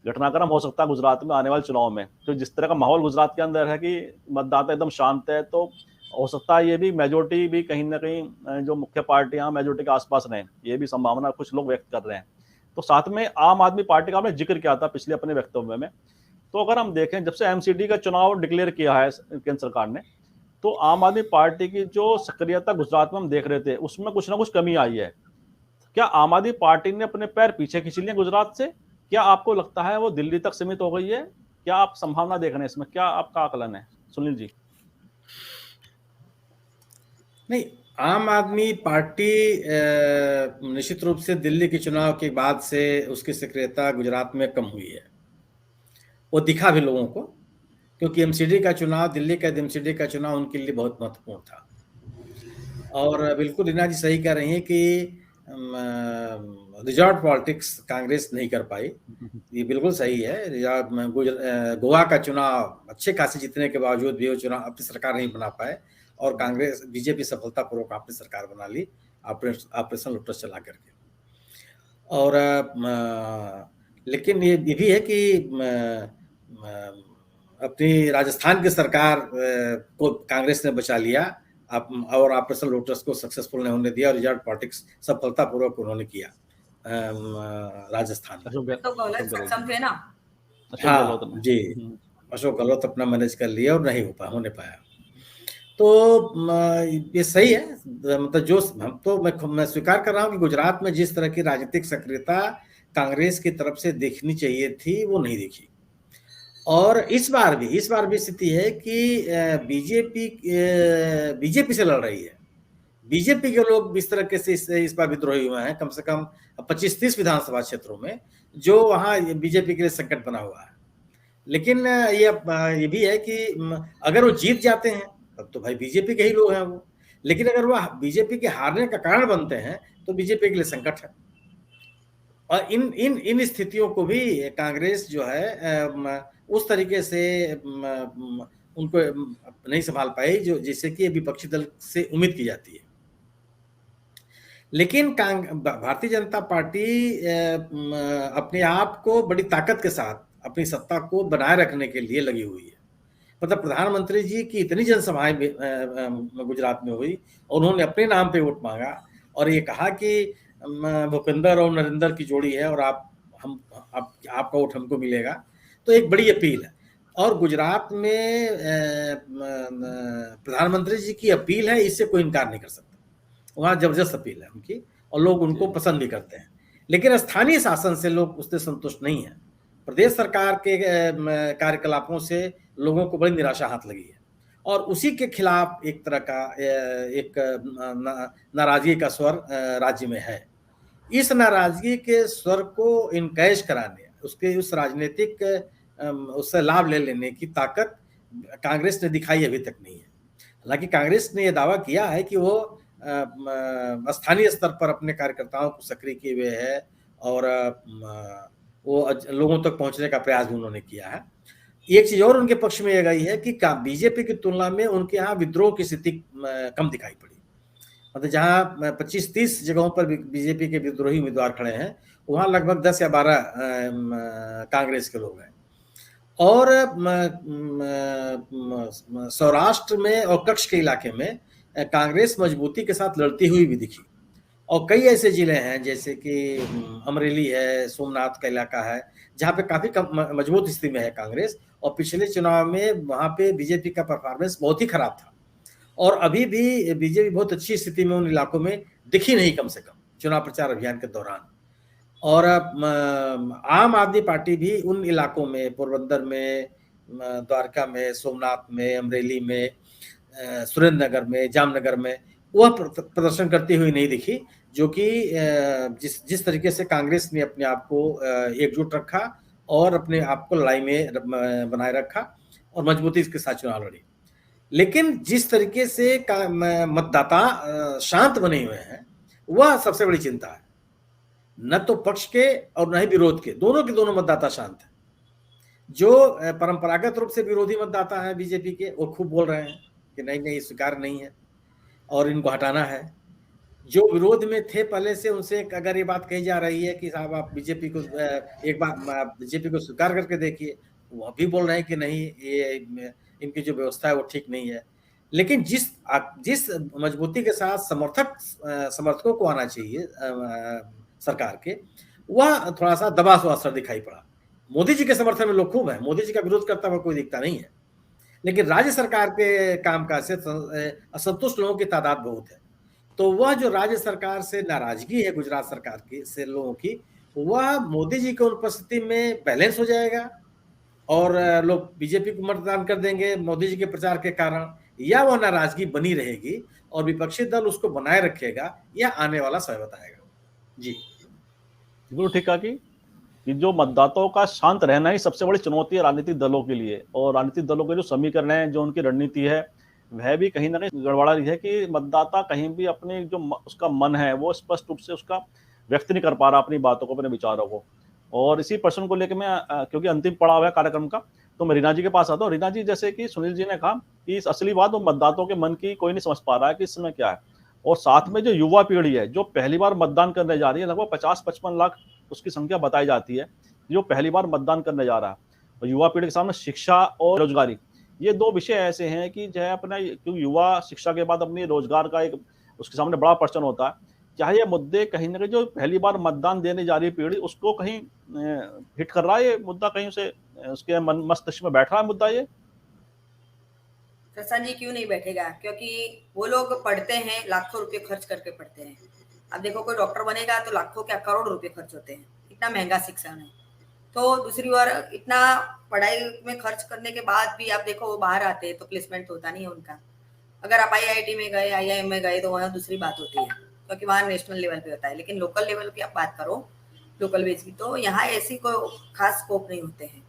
घटनाक्रम हो सकता है गुजरात में आने वाले चुनाव में। तो जिस तरह का माहौल गुजरात के अंदर है कि मतदाता एकदम शांत है, तो हो सकता है ये भी मेजोरिटी भी कहीं ना कहीं जो मुख्य पार्टियां मेजोरिटी के आसपास रहें, ये भी संभावना कुछ लोग व्यक्त कर रहे हैं। तो साथ में आम आदमी पार्टी का आपने जिक्र किया था पिछले अपने वक्तव्य में, तो अगर हम देखें जब से एमसीडी का चुनाव डिक्लेयर किया है केंद्र सरकार ने, तो आम आदमी पार्टी की जो सक्रियता गुजरात में हम देख रहे थे उसमें कुछ ना कुछ कमी आई है। क्या आम आदमी पार्टी ने अपने पैर पीछे खींच लिए गुजरात से? क्या आपको लगता है वो दिल्ली तक सीमित हो गई है? क्या आप संभावना देख रहे हैं इसमें? क्या आपका आकलन है सुनील जी? नहीं, आम आदमी पार्टी निश्चित रूप से दिल्ली के चुनाव के बाद से उसकी सक्रियता गुजरात में कम हुई है। वो दिखा भी लोगों को, क्योंकि एमसीडी का चुनाव, दिल्ली का एमसीडी का चुनाव उनके लिए बहुत महत्वपूर्ण था। और बिल्कुल रीना जी सही कह रही हैं कि रिजॉर्ट पॉलिटिक्स कांग्रेस नहीं कर पाई, ये बिल्कुल सही है। गोवा का चुनाव अच्छे खासे जीतने के बावजूद भी वो चुनाव अपनी सरकार नहीं बना पाए, और कांग्रेस बीजेपी सफलतापूर्वक अपनी सरकार बना ली ऑपरेशन लोटस चला करके। और लेकिन ये भी है कि अपनी राजस्थान की सरकार को कांग्रेस ने बचा लिया, और ऑपरेशन लोटस को सक्सेसफुल नहीं होने दिया, और रिजॉर्ट पॉलिटिक्स सफलतापूर्वक उन्होंने किया राजस्थान में। तो गहलोत सक्षम थे ना? हाँ जी, अशोक गहलोत अपना मैनेज कर लिया और नहीं होने पाया। तो ये सही है, मतलब जो हम तो मैं स्वीकार कर रहा हूँ कि गुजरात में जिस तरह की राजनीतिक सक्रियता कांग्रेस की तरफ से देखनी चाहिए थी वो नहीं देखी। और इस बार भी स्थिति है कि बीजेपी से लड़ रही है। बीजेपी के लोग इस तरह से इस बार विद्रोही हुए हैं, कम से कम 25-30 विधानसभा क्षेत्रों में, जो वहां बीजेपी के लिए संकट बना हुआ है। लेकिन ये भी है कि अगर वो जीत जाते हैं तब तो भाई बीजेपी के ही लोग हैं वो, लेकिन अगर वो बीजेपी के हारने का कारण बनते हैं तो बीजेपी के लिए संकट है। और इन स्थितियों को भी कांग्रेस जो है उस तरीके से उनको नहीं संभाल पाई जो जिससे कि विपक्षी दल से उम्मीद की जाती है। लेकिन भारतीय जनता पार्टी अपने आप को बड़ी ताकत के साथ अपनी सत्ता को बनाए रखने के लिए लगी हुई है। मतलब प्रधानमंत्री जी की इतनी जनसभाएं गुजरात में हुई और उन्होंने अपने नाम पे वोट मांगा और ये कहा कि भूपेंद्र और नरेंद्र की जोड़ी है और आपका वोट हमको मिलेगा, तो एक बड़ी अपील है। और गुजरात में प्रधानमंत्री जी की अपील है, इससे कोई इनकार नहीं कर सकता। वहाँ जबरदस्त अपील है उनकी और लोग उनको पसंद भी करते हैं, लेकिन स्थानीय शासन से लोग उससे संतुष्ट नहीं है। प्रदेश सरकार के कार्यकलापों से लोगों को बड़ी निराशा हाथ लगी है और उसी के खिलाफ एक तरह का एक नाराजगी का स्वर राज्य में है। इस नाराजगी के स्वर को इनकैश कराने, उसके उस राजनीतिक उससे लाभ ले लेने की ताकत कांग्रेस ने दिखाई अभी तक नहीं है। हालांकि कांग्रेस ने यह दावा किया है कि वो स्थानीय स्तर पर अपने कार्यकर्ताओं को सक्रिय किए हुए है और वो लोगों तक पहुंचने का प्रयास भी उन्होंने किया है। एक चीज और उनके पक्ष में यह गई है कि बीजेपी की तुलना में उनके यहाँ विद्रोह की स्थिति कम दिखाई पड़ी। मतलब जहां 25-30 जगहों पर बीजेपी के विद्रोही उम्मीदवार खड़े हैं, वहां लगभग 10 या 12 कांग्रेस के लोग हैं। और सौराष्ट्र में और कच्छ के इलाके में कांग्रेस मजबूती के साथ लड़ती हुई भी दिखी। और कई ऐसे जिले हैं जैसे कि अमरेली है, सोमनाथ का इलाका है, जहाँ पे काफी मजबूत स्थिति में है कांग्रेस। और पिछले चुनाव में वहां पे बीजेपी का परफॉर्मेंस बहुत ही खराब था और अभी भी बीजेपी बहुत अच्छी स्थिति में उन इलाकों में दिखी नहीं, कम से कम चुनाव प्रचार अभियान के दौरान। और आम आदमी पार्टी भी उन इलाकों में, पोरबंदर में, द्वारका में, सोमनाथ में, अमरेली में, सुरेंद्रनगर में, जामनगर में वह प्रदर्शन करती हुई नहीं दिखी, जो कि जिस तरीके से कांग्रेस ने अपने आप को एकजुट रखा और अपने आप को लड़ाई में बनाए रखा और मजबूती के साथ चुनाव लड़ी। लेकिन जिस तरीके से मतदाता शांत बने हुए हैं, वह सबसे बड़ी चिंता है। न तो पक्ष के और न ही विरोध के, दोनों के दोनों मतदाता शांत हैं। जो परंपरागत रूप से विरोधी मतदाता है बीजेपी के, वो खूब बोल रहे हैं कि नहीं स्वीकार नहीं है और इनको हटाना है। जो विरोध में थे पहले से, उनसे अगर ये बात कही जा रही है कि साहब आप बीजेपी को एक बार बीजेपी को स्वीकार करके देखिए, वो भी बोल रहे हैं कि नहीं, ये इनकी जो व्यवस्था है वो ठीक नहीं है। लेकिन जिस मजबूती के साथ समर्थकों को आना चाहिए सरकार के, वह थोड़ा सा दबा हुआ असर दिखाई पड़ा। मोदी जी के समर्थन में लोग खूब है, मोदी जी का विरोध करता हुआ कोई दिखता नहीं है, लेकिन राज्य सरकार के कामकाज से असंतुष्ट लोगों की तादाद बहुत है। तो वह जो राज्य सरकार से नाराजगी है गुजरात सरकार की से लोगों की, वह मोदी जी की उपस्थिति में बैलेंस हो जाएगा और लोग बीजेपी को मतदान कर देंगे मोदी जी के प्रचार के कारण, या वह नाराजगी बनी रहेगी और विपक्षी दल उसको बनाए रखेगा, या आने वाला समय बताएगा। जी बिल्कुल ठीक कहा कि जो मतदाताओं का शांत रहना ही सबसे बड़ी चुनौती है राजनीतिक दलों के लिए, और राजनीतिक दलों के जो समीकरण है, जो उनकी रणनीति है, वह भी कहीं ना कहीं गड़बड़ा रही है कि मतदाता कहीं भी अपने जो उसका मन है वो स्पष्ट रूप से उसका व्यक्त नहीं कर पा रहा, अपनी बातों को, अपने विचारों को। और इसी प्रश्न को लेकर मैं क्योंकि अंतिम पड़ाव है कार्यक्रम का, तो मैं रीना जी के पास आता हूँ। रीना जी, जैसे कि सुनील जी ने कहा कि इस असली बात वो मतदाताओं के मन की कोई नहीं समझ पा रहा है कि इस समय क्या है, और साथ में जो युवा पीढ़ी है जो पहली बार मतदान करने जा रही है, लगभग 50-55 लाख उसकी संख्या बताई जाती है जो पहली बार मतदान करने जा रहा है। और युवा पीढ़ी के सामने शिक्षा और रोजगारी, ये दो विषय ऐसे हैं कि जो है अपना, क्योंकि युवा शिक्षा के बाद अपनी रोजगार का एक उसके सामने बड़ा प्रश्न होता है। क्या ये मुद्दे कहीं ना कहीं जो पहली बार मतदान देने जा रही है पीढ़ी, उसको कहीं हिट कर रहा है ये मुद्दा, कहीं से उसके मन मस्तिष्क में बैठ रहा है मुद्दा ये? प्रशांत जी क्यों नहीं बैठेगा, क्योंकि वो लोग पढ़ते हैं, लाखों रुपए खर्च करके पढ़ते हैं। अब देखो कोई डॉक्टर बनेगा तो लाखों क्या करोड़ रुपए खर्च होते हैं, इतना महंगा शिक्षा है। तो दूसरी ओर इतना पढ़ाई में खर्च करने के बाद भी आप देखो वो बाहर आते हैं तो प्लेसमेंट होता नहीं है उनका। अगर आप IIT में गए, IIM में गए तो वहाँ दूसरी बात होती है, क्योंकि वहाँ नेशनल लेवल पे होता है। लेकिन लोकल लेवल की आप बात करो, लोकल बेस की, तो यहाँ ऐसी कोई खास स्कोप नहीं होते हैं।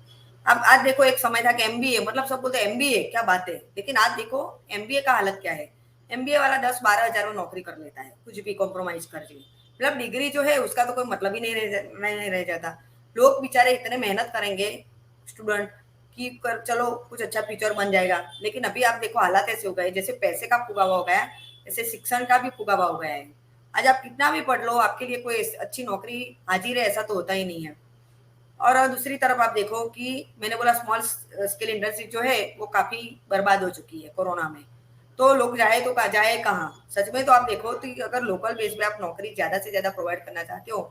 अब आज देखो, एक समय था कि MBA, मतलब सब बोलते हैं MBA क्या बात है, लेकिन आज देखो MBA का हालत क्या है। MBA वाला 10-12 हजार में नौकरी कर लेता है, कुछ भी कॉम्प्रोमाइज करके। मतलब डिग्री जो है उसका तो कोई मतलब ही नहीं रह जाता। लोग बेचारे इतने मेहनत करेंगे स्टूडेंट कि चलो कुछ अच्छा फ्यूचर बन जाएगा, लेकिन अभी आप देखो हालात ऐसे हो गए, जैसे पैसे का फुगा हुआ हो गया, जैसे शिक्षण का भी फुगा हुआ हो गया है। आज आप कितना भी पढ़ लो, आपके लिए कोई अच्छी नौकरी हाजिर है ऐसा तो होता ही नहीं है। और दूसरी तरफ आप देखो कि मैंने बोला स्मॉल स्केल इंडस्ट्री जो है वो काफी बर्बाद हो चुकी है कोरोना में। तो लोग जाए कहाँ? सच में तो आप देखो तो अगर लोकल बेस पे आप नौकरी ज्यादा से ज्यादा प्रोवाइड करना चाहते हो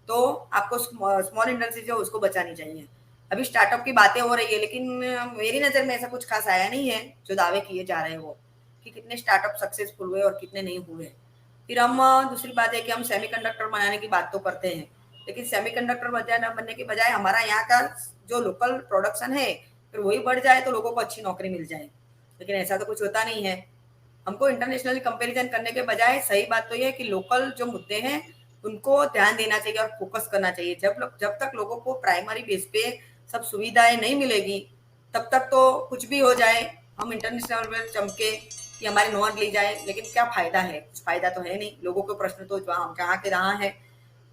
तो आपको स्मॉल इंडस्ट्री जो उसको बचानी चाहिए। अभी स्टार्टअप की बातें हो रही है, लेकिन मेरी नजर में ऐसा कुछ खास आया नहीं है जो दावे किए जा रहे हैं वो, कि कितने स्टार्टअप सक्सेसफुल हुए और कितने नहीं हुए। फिर हम दूसरी बात है कि हम सेमीकंडक्टर बनाने की बात तो करते हैं, लेकिन सेमीकंडक्टर बनने के बजाय हमारा यहाँ का जो लोकल प्रोडक्शन है फिर वही बढ़ जाए तो लोगों को अच्छी नौकरी मिल जाए, लेकिन ऐसा तो कुछ होता नहीं है। हमको इंटरनेशनल कंपैरिजन करने के बजाय सही बात तो ये है कि लोकल जो मुद्दे हैं उनको ध्यान देना चाहिए और फोकस करना चाहिए। जब तक लोगों को प्राइमरी बेस पे सब सुविधाएं नहीं मिलेगी तब तक तो कुछ भी हो जाए, हम इंटरनेशनल में चमके कि हमारी नॉन ली जाए, लेकिन क्या फायदा है? कुछ फायदा तो है नहीं। लोगों के प्रश्न तो जहाँ के रहा है,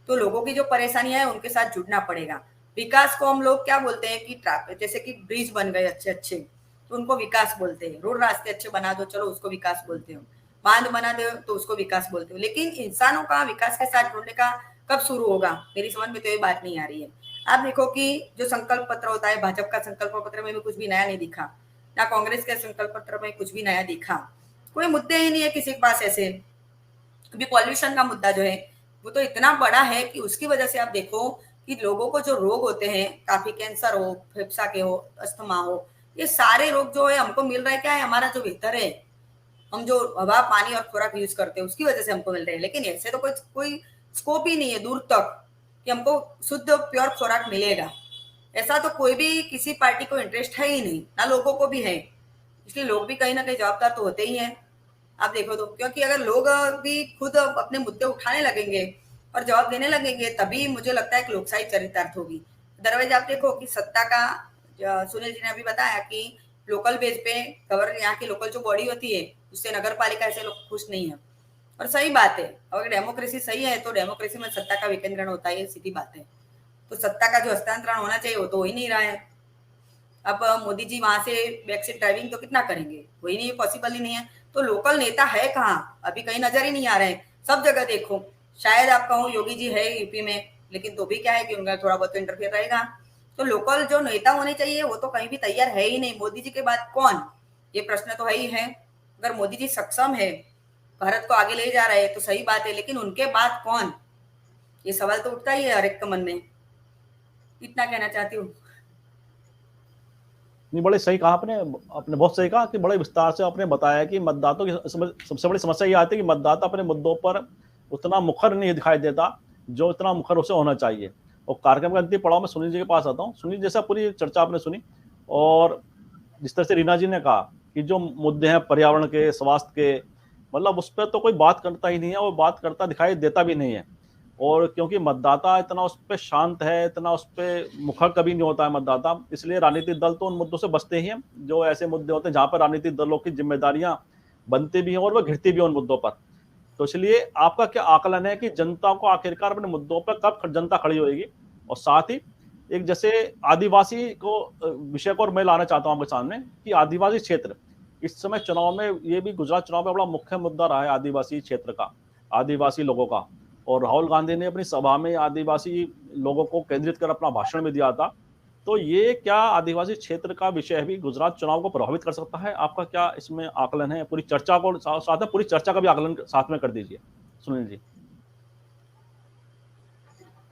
तो लोगों की जो परेशानियां है उनके साथ जुड़ना पड़ेगा। विकास को हम लोग क्या बोलते हैं कि जैसे कि ब्रिज बन गए अच्छे अच्छे तो उनको विकास बोलते हैं, रोड रास्ते अच्छे बना दो चलो उसको विकास बोलते हो, बांध बना दो तो उसको विकास बोलते हो, लेकिन इंसानों का विकास के साथ जुड़ने का कब शुरू होगा? मेरी समझ में तो ये बात नहीं आ रही है। आप देखो कि जो संकल्प पत्र होता है, भाजपा का संकल्प पत्र में भी कुछ भी नया नहीं दिखा, ना कांग्रेस के संकल्प पत्र में कुछ भी नया दिखा, कोई मुद्दे ही नहीं है किसी के पास ऐसे। अभी पॉल्यूशन का मुद्दा जो है वो तो इतना बड़ा है कि उसकी वजह से आप देखो कि लोगों को जो रोग होते हैं, काफी कैंसर हो, फेफड़ा के हो, अस्थमा हो, ये सारे रोग जो है हमको मिल रहा है क्या है? हमारा जो बेहतर है, हम जो हवा पानी और खुराक यूज करते हैं उसकी वजह से हमको मिल रहे हैं, लेकिन ऐसे तो कोई स्कोप ही नहीं है दूर तक कि हमको शुद्ध प्योर खुराक मिलेगा। ऐसा तो कोई भी किसी पार्टी को इंटरेस्ट है ही नहीं, ना लोगों को भी है, इसलिए लोग भी कहीं ना कहीं जवाबदार तो होते ही हैं। आप देखो तो, क्योंकि अगर लोग भी खुद अपने मुद्दे उठाने लगेंगे और जवाब देने लगेंगे तभी मुझे लगता है कि लोकशाही चरितार्थ होगी। अदरवाइज आप देखो कि सत्ता का, सुनील जी ने अभी बताया कि लोकल बेस पे गवर्नर, यहाँ की लोकल जो बॉडी होती है उससे नगर पालिका ऐसे लोग खुश नहीं है, और सही बात है। अगर डेमोक्रेसी सही है तो डेमोक्रेसी में सत्ता का विकेंद्रण होता है, सीधी बात है। तो सत्ता का जो हस्तांतरण होना चाहिए वो तो हो ही नहीं रहा है। अब मोदी जी वहां से बैकसीट ड्राइविंग तो कितना करेंगे? वही नहीं, पॉसिबल ही नहीं है। तो लोकल नेता है कहाँ? अभी कहीं नजर ही नहीं आ रहे हैं। सब जगह देखो, शायद आप कहो योगी जी है यूपी में, लेकिन तो भी क्या है कि उनका थोड़ा बहुत तो इंटरफेयर रहेगा। तो लोकल जो नेता होने चाहिए वो तो कहीं भी तैयार है ही नहीं। मोदी जी के बाद कौन? ये प्रश्न तो है ही है। अगर मोदी जी सक्षम है, भारत को आगे ले जा रहे हैं तो सही बात है, लेकिन उनके बाद कौन? ये सवाल तो उठता ही है हर एक के मन में। इतना कहना चाहती हूँ। नहीं, बड़े सही कहा आपने आपने बहुत सही कहा कि बड़े विस्तार से आपने बताया कि मतदाताओं की सबसे बड़ी समस्या ये आती है कि मतदाता अपने मुद्दों पर उतना मुखर नहीं दिखाई देता जो इतना मुखर उसे होना चाहिए। और कार्यक्रम का अंतिम पड़ाव में सुनील जी के पास आता हूँ। सुनील, जैसा पूरी चर्चा आपने सुनी और जिस तरह से रीना जी ने कहा कि जो मुद्दे हैं पर्यावरण के, स्वास्थ्य के, मतलब उस पर तो कोई बात करता ही नहीं है, वो बात करता दिखाई देता भी नहीं है। और क्योंकि मतदाता इतना उस पर शांत है, इतना उस पर मुखर कभी नहीं होता है मतदाता, इसलिए राजनीतिक दल तो उन मुद्दों से बचते ही हैं जो ऐसे मुद्दे होते हैं जहां पर राजनीतिक दलों की जिम्मेदारियां बनती भी हैं और वह घिरती भी हैं उन मुद्दों पर। तो इसलिए आपका क्या आकलन है कि जनता को आखिरकार अपने मुद्दों पर कब जनता खड़ी होगी? और साथ ही एक जैसे आदिवासी को विषय को और मैं लाना चाहता हूं आपके सामने कि आदिवासी क्षेत्र इस समय चुनाव में, ये भी गुजरात चुनाव में बड़ा मुख्य मुद्दा रहा है आदिवासी क्षेत्र का, आदिवासी लोगों का। और राहुल गांधी ने अपनी सभा में आदिवासी लोगों को केंद्रित कर अपना भाषण में दिया था। तो ये क्या आदिवासी क्षेत्र का विषय भी गुजरात चुनाव को प्रभावित कर सकता है? आपका क्या इसमें आकलन है? पूरी चर्चा को साथ में पूरी चर्चा का भी आकलन साथ में कर दीजिए सुनील जी।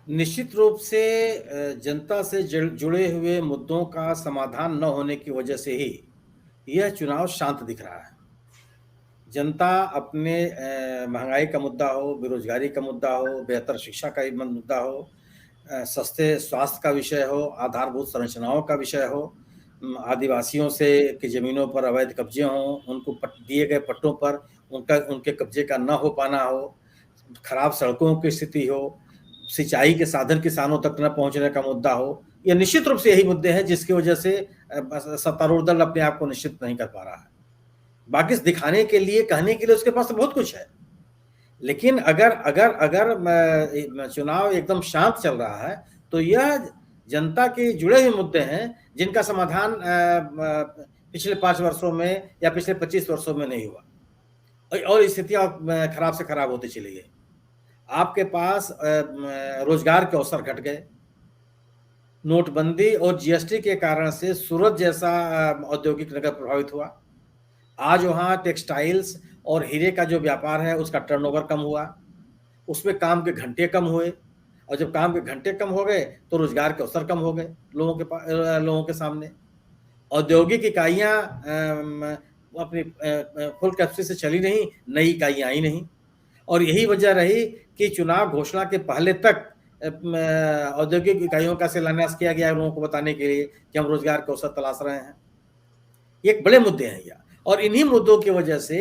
निश्चित रूप से जनता से जुड़े हुए मुद्दों का समाधान न होने की वजह से ही यह चुनाव शांत दिख रहा है। जनता अपने महंगाई का मुद्दा हो, बेरोजगारी का मुद्दा हो, बेहतर शिक्षा का मुद्दा हो, सस्ते स्वास्थ्य का विषय हो, आधारभूत संरचनाओं का विषय हो, आदिवासियों से की जमीनों पर अवैध कब्जे हों, उनको दिए गए पट्टों पर उनके कब्जे का न हो पाना हो, खराब सड़कों की स्थिति हो, सिंचाई के साधन किसानों तक न पहुंचने का मुद्दा हो, ये निश्चित रूप से यही मुद्दे हैं जिसकी वजह से सत्तारूढ़ दल अपने आप को निश्चित नहीं कर पा रहा है। बाकी दिखाने के लिए, कहने के लिए उसके पास तो बहुत कुछ है, लेकिन अगर अगर अगर चुनाव एकदम शांत चल रहा है तो यह जनता के जुड़े हुए मुद्दे हैं जिनका समाधान पिछले 5 वर्षों में या पिछले 25 वर्षों में नहीं हुआ और स्थितियां खराब से खराब होती चली गई। आपके पास रोजगार के अवसर घट गए, नोटबंदी और जीएसटी के कारण से सूरत जैसा औद्योगिक नगर प्रभावित हुआ। आज वहाँ टेक्सटाइल्स और हीरे का जो व्यापार है उसका टर्नओवर कम हुआ, उसमें काम के घंटे कम हुए, और जब काम के घंटे कम हो गए तो रोजगार के अवसर कम हो गए लोगों के सामने। औद्योगिक इकाइयाँ अपनी फुल कैपेसिटी से चली नहीं, नई इकाइयाँ आई नहीं, और यही वजह रही कि चुनाव घोषणा के पहले तक औद्योगिक इकाइयों का शिलान्यास किया गया है लोगों को बताने के लिए कि हम रोजगार के अवसर तलाश रहे हैं। ये एक बड़े मुद्दे हैं यह, और इन्हीं मुद्दों की वजह से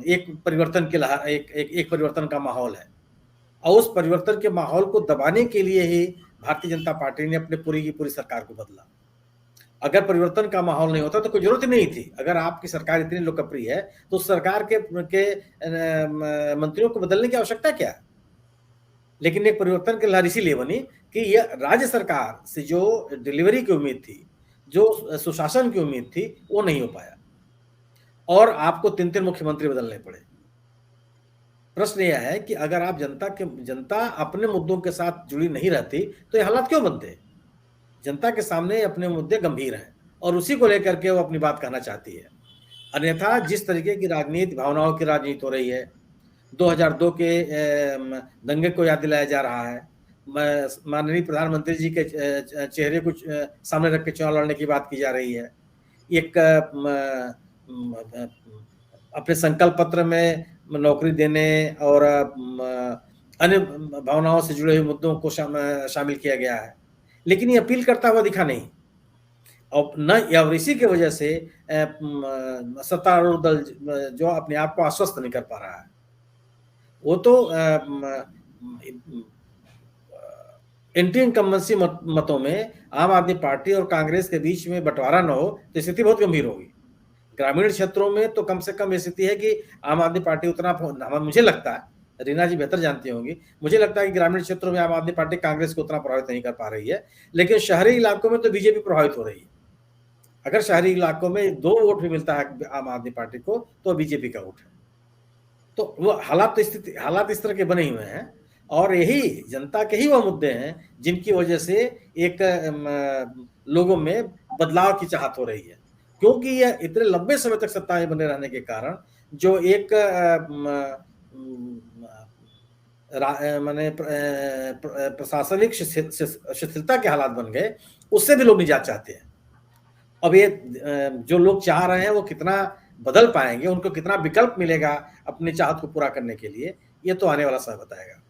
एक परिवर्तन की लहर, एक परिवर्तन का माहौल है, और उस परिवर्तन के माहौल को दबाने के लिए ही भारतीय जनता पार्टी ने अपने पूरी की पूरी सरकार को बदला। अगर परिवर्तन का माहौल नहीं होता तो कोई जरूरत ही नहीं थी। अगर आपकी सरकार इतनी लोकप्रिय है तो सरकार के मंत्रियों को बदलने की आवश्यकता क्या है? लेकिन एक परिवर्तन की लहर इसीलिए बनी कि यह राज्य सरकार से जो डिलीवरी की उम्मीद थी, जो सुशासन की उम्मीद थी, वो नहीं हो पाया, और आपको 3-3 मुख्यमंत्री बदलने पड़े। प्रश्न यह है कि अगर आप जनता अपने मुद्दों के साथ जुड़ी नहीं रहती तो ये हालात क्यों बनते? जनता के सामने अपने मुद्दे गंभीर हैं और उसी को लेकर के वो अपनी बात कहना चाहती है। अन्यथा जिस तरीके की राजनीति, भावनाओं की राजनीति हो रही है, 2002 के दंगे को याद दिलाया जा रहा है, माननीय प्रधानमंत्री जी के चेहरे को सामने रख के चुनाव लड़ने की बात की जा रही है। एक अपने संकल्प पत्र में नौकरी देने और अन्य भावनाओं से जुड़े हुए मुद्दों को शामिल किया गया है, लेकिन ये अपील करता हुआ दिखा नहीं, और इसी की वजह से सत्तारूढ़ दल जो अपने आप को आश्वस्त नहीं कर पा रहा है। वो तो एंटी इनकम्बेंसी मतों में आम आदमी पार्टी और कांग्रेस के बीच में बंटवारा न हो तो स्थिति बहुत गंभीर होगी। ग्रामीण क्षेत्रों में तो कम से कम स्थिति है कि आम आदमी पार्टी उतना, मुझे लगता है, रीना जी बेहतर जानती होंगी, मुझे लगता है कि ग्रामीण क्षेत्रों में आम आदमी पार्टी कांग्रेस को उतना प्रभावित नहीं कर पा रही है, लेकिन शहरी इलाकों में तो बीजेपी प्रभावित हो रही है। अगर शहरी इलाकों में 2 वोट भी मिलता है आम आदमी पार्टी को तो बीजेपी का वोट है। तो वो हालात इस तरह के बने हुए हैं, और यही जनता के ही वो मुद्दे हैं जिनकी वजह से एक लोगों में बदलाव की चाहत हो रही है, क्योंकि यह इतने लंबे समय तक सत्ता में बने रहने के कारण जो एक माने प्रशासनिक शिथिलता के हालात बन गए, उससे भी लोग निजात चाहते हैं। अब ये जो लोग चाह रहे हैं वो कितना बदल पाएंगे, उनको कितना विकल्प मिलेगा अपनी चाहत को पूरा करने के लिए, ये तो आने वाला समय बताएगा।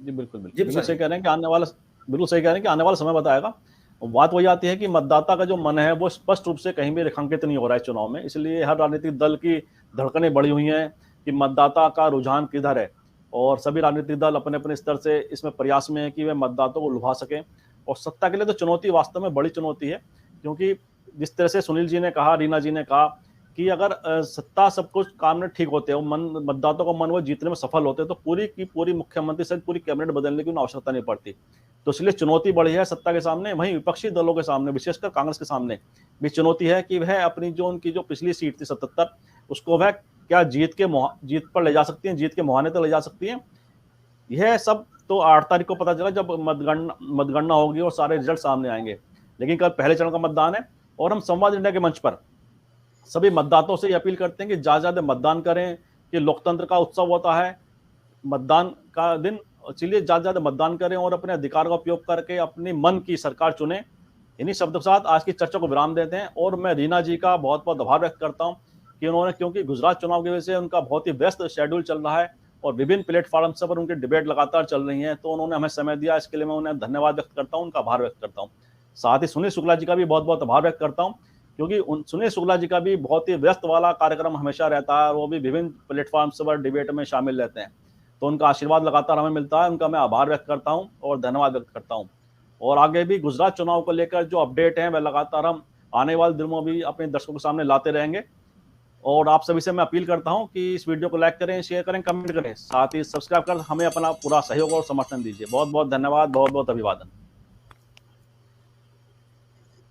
जी बिल्कुल बिल्कुल सही कह रहे हैं कि आने वाला समय बताएगा। बात वही आती है कि मतदाता का जो मन है वो स्पष्ट रूप से कहीं भी रेखांकित नहीं हो रहा है चुनाव में, इसलिए हर राजनीतिक दल की धड़कनें बढ़ी हुई हैं कि मतदाता का रुझान किधर है, और सभी राजनीतिक दल अपने अपने स्तर से इसमें प्रयास में है कि वे मतदाताओं को लुभा सकें। और सत्ता के लिए तो चुनौती वास्तव में बड़ी चुनौती है, क्योंकि जिस तरह से सुनील जी ने कहा, रीना जी ने कहा कि अगर सत्ता सब कुछ काम में ठीक होते हैं, मतदाताओं का मन वो जीतने में सफल होते हैं, तो पूरी की पूरी मुख्यमंत्री सहित पूरी कैबिनेट बदलने की आवश्यकता नहीं पड़ती। तो इसलिए चुनौती बढ़ी है सत्ता के सामने। वहीं विपक्षी दलों के सामने, विशेषकर कांग्रेस के सामने भी चुनौती है कि वह अपनी जो उनकी जो पिछली सीट थी 77, उसको वह क्या जीत पर ले जा सकती है, जीत के मुहाने तक ले जा सकती है। यह सब तो 8 तारीख को पता चला जब मतगणना होगी और सारे रिजल्ट सामने आएंगे। लेकिन कल पहले चरण का मतदान है, और हम संवाद इंडिया के मंच पर सभी मतदाताओं से अपील करते हैं कि ज्यादा मतदान करें, कि लोकतंत्र का उत्सव होता है मतदान का दिन, चलिए ज्यादा मतदान करें और अपने अधिकार का उपयोग करके अपनी मन की सरकार चुने। इन्हीं शब्दों के साथ आज की चर्चा को विराम देते हैं, और मैं रीना जी का बहुत बहुत आभार व्यक्त करता हूं कि उन्होंने, क्योंकि गुजरात चुनाव की वजह से उनका बहुत ही व्यस्त शेड्यूल चल रहा है और विभिन्न प्लेटफॉर्म से पर उनकी डिबेट लगातार चल रही है, तो उन्होंने हमें समय दिया, इसके लिए मैं उन्हें धन्यवाद व्यक्त करता हूं, उनका आभार व्यक्त करता हूं। साथ ही सुनील शुक्ला जी का भी बहुत बहुत आभार व्यक्त करता हूं, क्योंकि सुनील शुक्ला जी का भी बहुत ही व्यस्त वाला कार्यक्रम हमेशा रहता है और वो भी विभिन्न प्लेटफॉर्म पर डिबेट में शामिल रहते हैं, तो उनका आशीर्वाद लगातार हमें मिलता है, उनका मैं आभार व्यक्त करता हूं और धन्यवाद व्यक्त करता हूं। और आगे भी गुजरात चुनाव को लेकर जो अपडेट हैं वह लगातार हम आने वाले दिनों में भी अपने दर्शकों के सामने लाते रहेंगे। और आप सभी से मैं अपील करता हूं कि इस वीडियो को लाइक करें, शेयर करें, कमेंट करें, साथ ही सब्सक्राइब कर हमें अपना पूरा सहयोग और समर्थन दीजिए। बहुत बहुत धन्यवाद, बहुत बहुत अभिवादन।